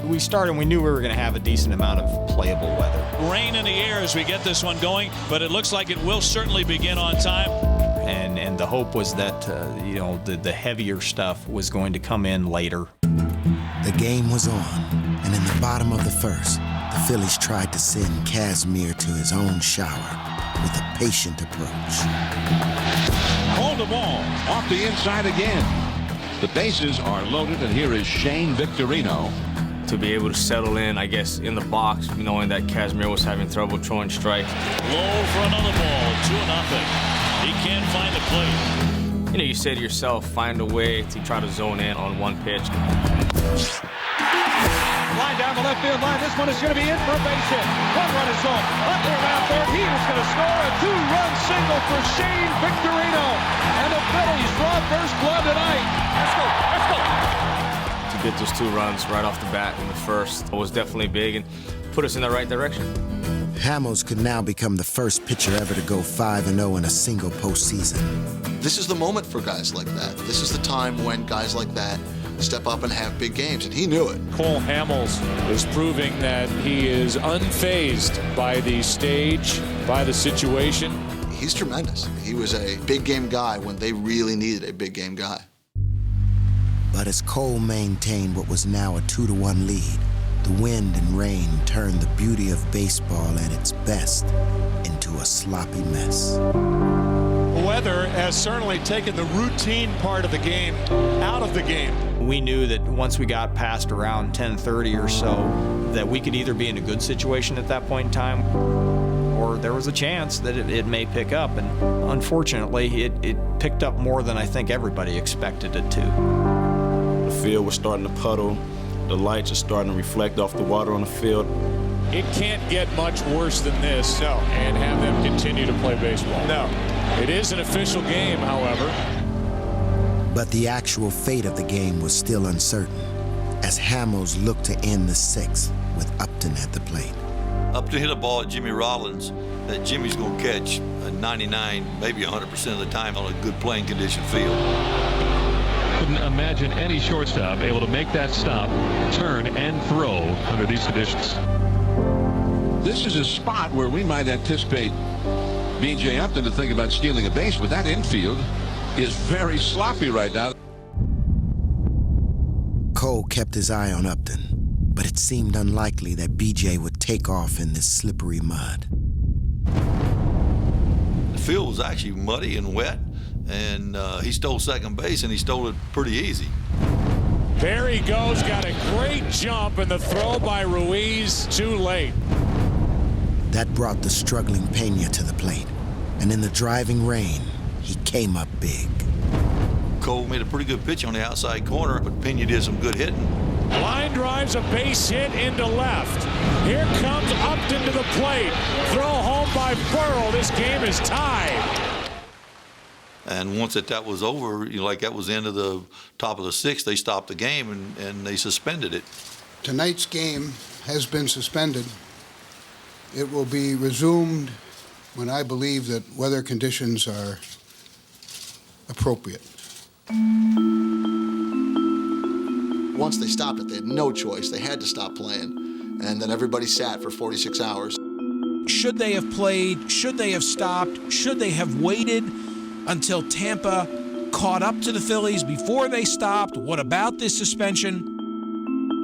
We started and we knew we were going to have a decent amount of playable weather. Rain in the air as we get this one going, but it looks like it will certainly begin on time. And the hope was that, the heavier stuff was going to come in later. The game was on, and in the bottom of the first, the Phillies tried to send Casimir to his own shower with a patient approach. Hold the ball off the inside again. The bases are loaded, and here is Shane Victorino. To be able to settle in, I guess, in the box, knowing that Casimir was having trouble throwing strikes. Low for another ball, 2-0. He can't find the plate. You say to yourself, find a way to try to zone in on one pitch. Line down the left field line. This one is going to be in for a base hit. 1 run is on. Up and around third. He is going to score a 2-run single for Shane Victorino. And the Phillies draw first blood tonight. Let's go. Let's go. To get those 2 runs right off the bat in the first was definitely big and put us in the right direction. Hamels could now become the first pitcher ever to go 5-0 in a single postseason. This is the moment for guys like that. This is the time when guys like that step up and have big games, and he knew it. Cole Hamels is proving that he is unfazed by the stage, by the situation. He's tremendous. He was a big game guy when they really needed a big game guy. But as Cole maintained what was now a 2-1 lead, the wind and rain turned the beauty of baseball at its best into a sloppy mess. Weather has certainly taken the routine part of the game out of the game. We knew that once we got past around 10:30 or so, that we could either be in a good situation at that point in time, or there was a chance that it may pick up. And unfortunately, it picked up more than I think everybody expected it to. The field was starting to puddle. The lights are starting to reflect off the water on the field. It can't get much worse than this. No. And have them continue to play baseball. No. It is an official game, however. But the actual fate of the game was still uncertain, as Hamels looked to end the 6th with Upton at the plate. Upton hit a ball at Jimmy Rollins that Jimmy's going to catch 99, maybe 100% of the time on a good playing condition field. Couldn't imagine any shortstop able to make that stop, turn, and throw under these conditions. This is a spot where we might anticipate B.J. Upton to think about stealing a base, but that infield is very sloppy right now. Cole kept his eye on Upton, but it seemed unlikely that B.J. would take off in this slippery mud. The field was actually muddy and wet, and he stole second base, and he stole it pretty easy. There he goes, got a great jump, and the throw by Ruiz too late. That brought the struggling Pena to the plate, and in the driving rain, he came up big. Cole made a pretty good pitch on the outside corner, but Pena did some good hitting. Line drives a base hit into left. Here comes Upton to the plate. Throw home by Burrell. This game is tied. And once that was over, like that was the end of the top of the 6th, they stopped the game and they suspended it. Tonight's game has been suspended. It will be resumed when I believe that weather conditions are appropriate. Once they stopped it, they had no choice. They had to stop playing. And then everybody sat for 46 hours. Should they have played? Should they have stopped? Should they have waited until Tampa caught up to the Phillies before they stopped? What about this suspension?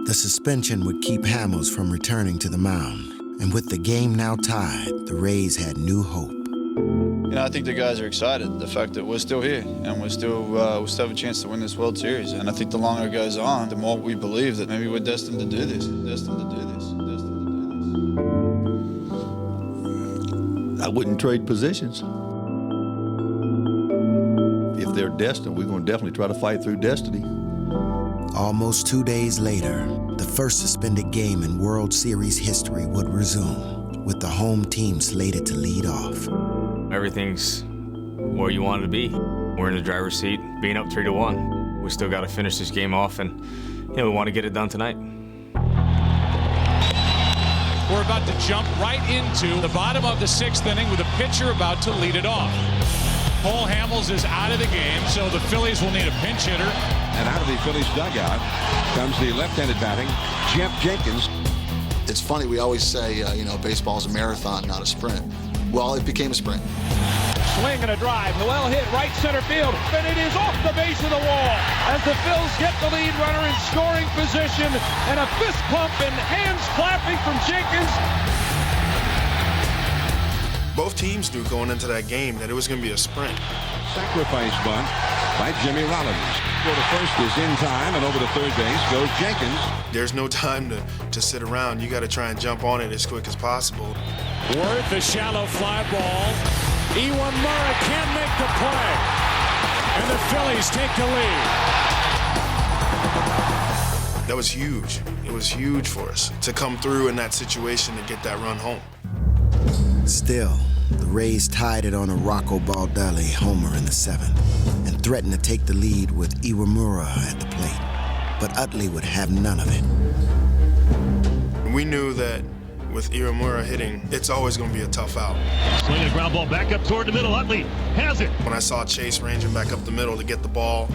The suspension would keep Hamels from returning to the mound. And with the game now tied, the Rays had new hope. I think the guys are excited. The fact that we're still here and we still have a chance to win this World Series. And I think the longer it goes on, the more we believe that maybe we're destined to do this. I wouldn't trade positions. If they're destined, we're going to definitely try to fight through destiny. Almost 2 days later, the first suspended game in World Series history would resume, with the home team slated to lead off. Everything's where you want it to be. We're in the driver's seat, being up 3-1. We still got to finish this game off, and we want to get it done tonight. We're about to jump right into the bottom of the 6th inning with a pitcher about to lead it off. Cole Hamels is out of the game, so the Phillies will need a pinch hitter. And out of the Phillies dugout comes the left-handed batting, Jeff Jenkins. It's funny, we always say, baseball's a marathon, not a sprint. Well, it became a sprint. Swing and a drive. Noel hit right center field, and it is off the base of the wall as the Phils get the lead runner in scoring position, and a fist pump and hands clapping from Jenkins. Both teams knew going into that game that it was going to be a sprint. Sacrifice bunt by Jimmy Rollins. Go to first is in time, and over to third base goes Jenkins. There's no time to sit around. You got to try and jump on it as quick as possible. Worth a shallow fly ball. Iwamura can't make the play, and the Phillies take the lead. That was huge. It was huge for us to come through in that situation to get that run home. Still, the Rays tied it on a Rocco Baldelli homer in the 7th and threatened to take the lead with Iwamura at the plate. But Utley would have none of it. We knew that with Iwamura hitting, it's always going to be a tough out. Swing a ground ball back up toward the middle. Utley has it. When I saw Chase ranging back up the middle to get the ball,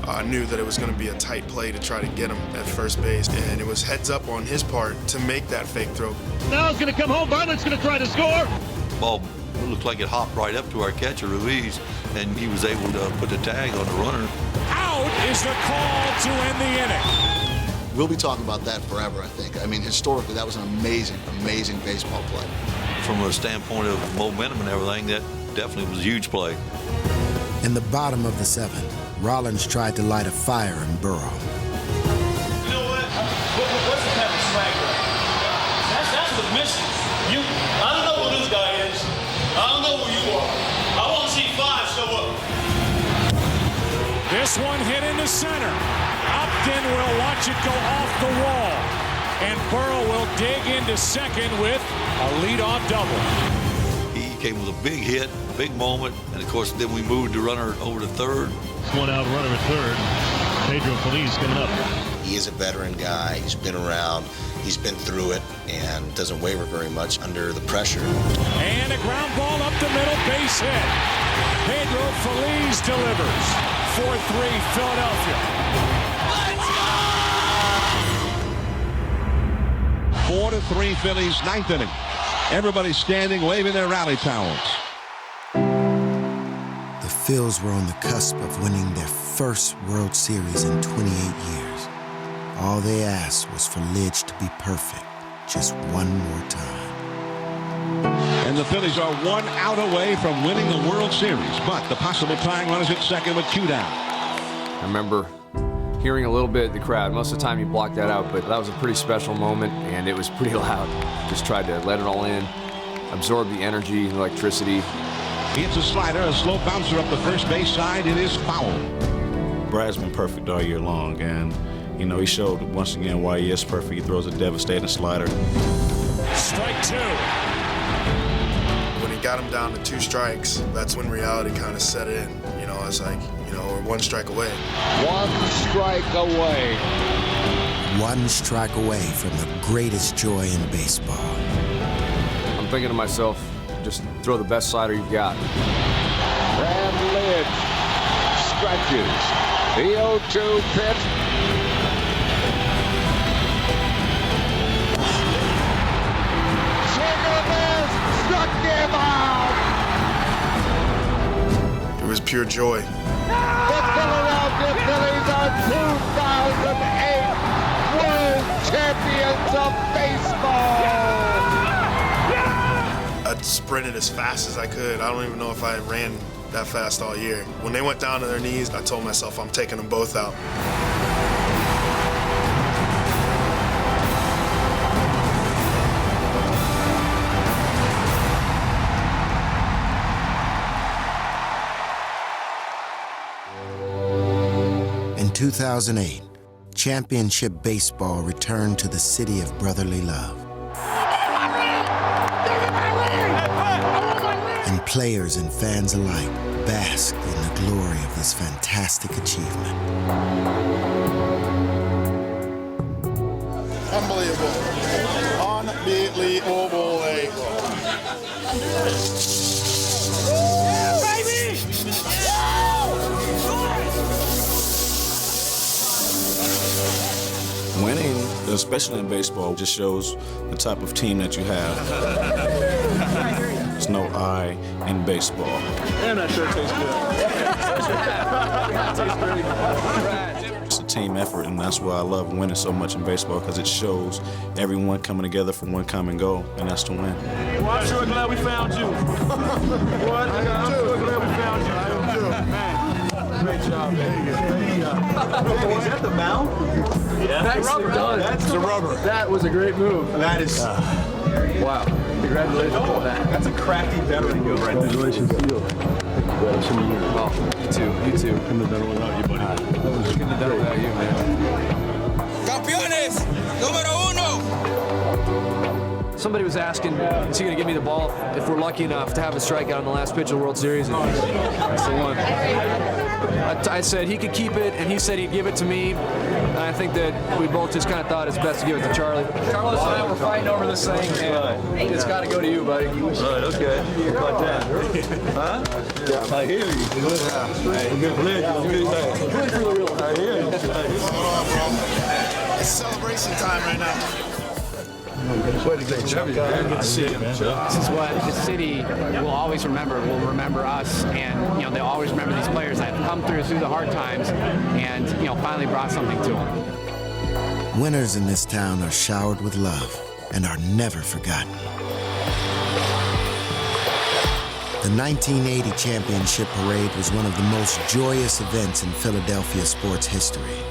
I knew that it was going to be a tight play to try to get him at first base. And it was heads up on his part to make that fake throw. Now it's going to come home. Bartlett's going to try to score. Ball looked like it hopped right up to our catcher, Ruiz, and he was able to put the tag on the runner. Out is the call to end the inning. We'll be talking about that forever, I think. I mean, historically, that was an amazing, amazing baseball play. From a standpoint of momentum and everything, that definitely was a huge play. In the bottom of the 7th, Rollins tried to light a fire in Burrow. You know what? What's the kind of swag right? That's the mission. I don't know who this guy is. I don't know who you are. I want to see 5 show up. This one hit into center. Upton will watch it go off the wall. And Burrow will dig into second with a leadoff double. He came with a big hit, big moment, and of course then we moved the runner over to third. One out runner at third. Pedro Feliz coming up. He is a veteran guy. He's been around. He's been through it and doesn't waver very much under the pressure. And a ground ball up the middle, base hit. Pedro Feliz delivers. 4-3 Philadelphia. Let's go! 4-3 Phillies, 9th inning. Everybody standing, waving their rally towels. The Phils were on the cusp of winning their first World Series in 28 years. All they asked was for Lidge to be perfect just one more time. And the Phillies are 1 out away from winning the World Series, but the possible tying run is at second with 2 down. I remember hearing a little bit of the crowd. Most of the time you block that out, but that was a pretty special moment, and it was pretty loud. Just tried to let it all in, absorb the energy, the electricity. He hits a slider, a slow bouncer up the first base side. It is foul. Brad's been perfect all year long, and he showed once again why he is perfect. He throws a devastating slider. Strike 2. When he got him down to 2 strikes, that's when reality kind of set in. It's like, we're 1 strike away. 1 strike away. 1 strike away from the greatest joy in baseball. I'm thinking to myself, just throw the best slider you've got. Brad Lidge stretches. The 0-2 pitch. Swing and a miss. Struck him out. It was pure joy. The Philadelphia Phillies are 2008 World Champions of Baseball. I sprinted as fast as I could. I don't even know if I ran that fast all year. When they went down to their knees, I told myself I'm taking them both out. 2008, championship baseball returned to the city of brotherly love. And players and fans alike basked in the glory of this fantastic achievement. Unbelievable. Unbelievable. Winning, especially in baseball, just shows the type of team that you have. There's no I in baseball. I'm not sure it tastes good. It tastes pretty good. It's a team effort, and that's why I love winning so much in baseball, because it shows everyone coming together for one common goal, and that's to win. Well, I'm sure glad we found you. What? I'm sure glad we found you. I am too. Man. Great job, man. Great job. Was that the mound? Yeah. That's the rubber. That's the rubber. That was a great move. That is. Wow. Congratulations on that. That's a crafty veteran move right there. Congratulations to you. Well, you too. You too. Couldn't have done it without you, buddy. Couldn't have done it without you, man. Campeones, número uno. Somebody was asking, is he going to give me the ball if we're lucky enough to have a strikeout in the last pitch of the World Series? And that's the one. I said he could keep it, and he said he'd give it to me. And I think that we both just kind of thought it's best to give it to Charlie. Carlos and I were fighting over this thing, and it's got to go to you, buddy. Right, okay. You caught that. Huh? Yeah. I hear you. Yeah. Good play. Good for the real. I hear you. It's celebration time right now. Good to see you, man. This is what the city will always remember. Will remember us, and they'll always remember these players that have come through the hard times, and finally brought something to them. Winners in this town are showered with love and are never forgotten. The 1980 championship parade was one of the most joyous events in Philadelphia sports history.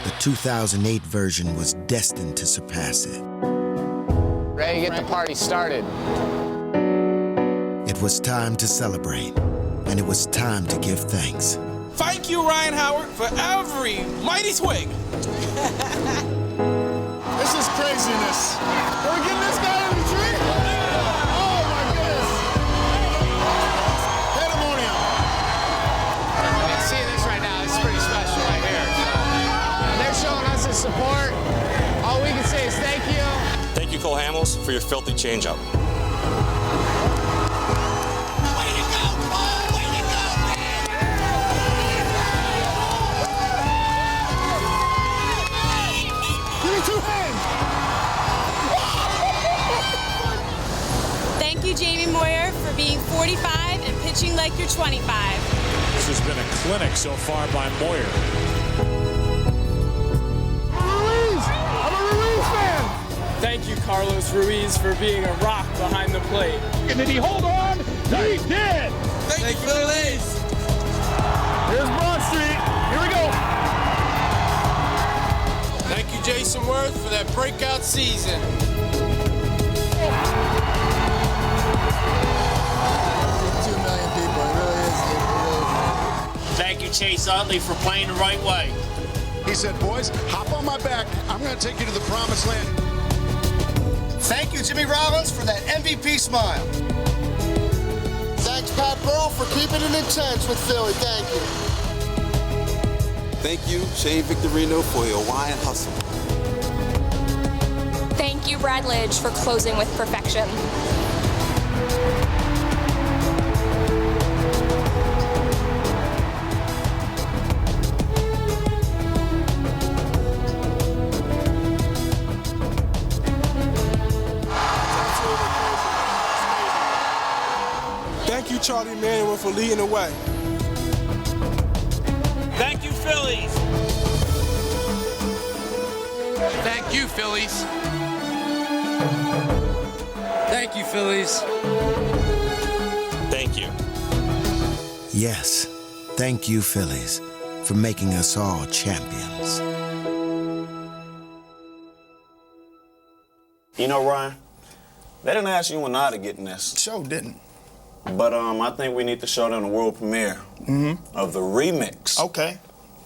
The 2008 version was destined to surpass it. Ready to get the party started. It was time to celebrate, and it was time to give thanks. Thank you, Ryan Howard, for every mighty swing. This is craziness. Are we getting this guy in the tree? Oh my goodness. Pandemonium. I mean, seeing this right now, it's pretty special right here. They're showing us the support. All we can say is thank you. Thank you, Cole Hamels, for your filthy changeup. Thank you, Jamie Moyer, for being 45 and pitching like you're 25. This has been a clinic so far by Moyer. I'm a Ruiz fan. Thank you, Carlos Ruiz, for being a rock behind the plate. And did he hold on? He did. Thank you, Phillies. Here's Broad Street. Here we go. Thank you, Jason Worth, for that breakout season. Thank you, Chase Utley, for playing the right way. He said, boys, hop on my back. I'm going to take you to the promised land. Thank you, Jimmy Rollins, for that MVP smile. Thanks, Pat Burrell, for keeping it intense with Philly. Thank you. Thank you, Shane Victorino, for your Hawaiian hustle. Thank you, Brad Lidge, for closing with perfection. Thank you, Charlie Manuel, for leading the way. Thank you, Phillies. Thank you, Phillies. Thank you, Phillies. Thank you. Yes, thank you, Phillies, for making us all champions. You know, Ryan, they didn't ask you and I to get in this. Show didn't. But I think we need to show them the world premiere of the remix. Okay.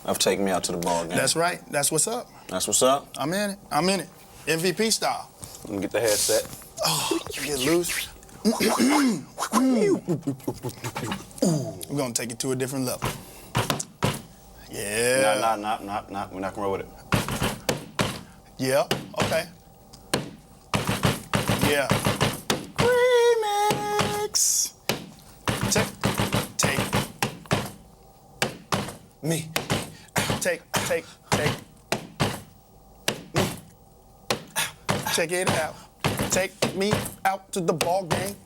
of taking me out to the ball game. That's right. That's what's up. That's what's up. I'm in it. I'm in it. MVP style. Let me get the headset. Oh, you get loose. We're gonna take it to a different level. Yeah. Nah. We're not gonna roll with it. Yeah. Okay. Yeah. Remix. Take. Me. Take. Me. Check it out. Take me out to the ball game.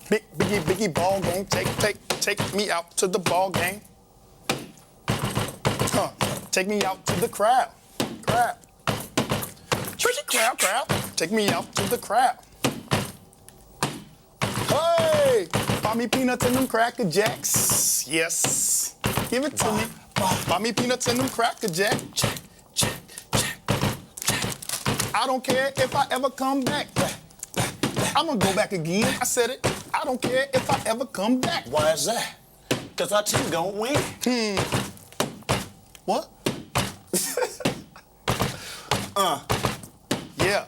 Biggie ball game. Take me out to the ball game. Take me out to the crowd. Crowd. Take me out to the crowd. Hey! Buy me peanuts and them Cracker Jacks. Yes. Give it to me. Buy me peanuts and them Cracker Jacks. I don't care if I ever come back. I'm gonna go back again. I said it. I don't care if I ever come back. Why is that? Because our team don't win. What? Yeah.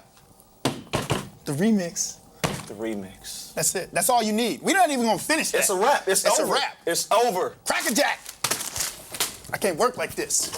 The remix. The remix. That's it. That's all you need. We're not even gonna finish that. It's a wrap. It's over. a wrap. It's over. Cracker Jack. I can't work like this.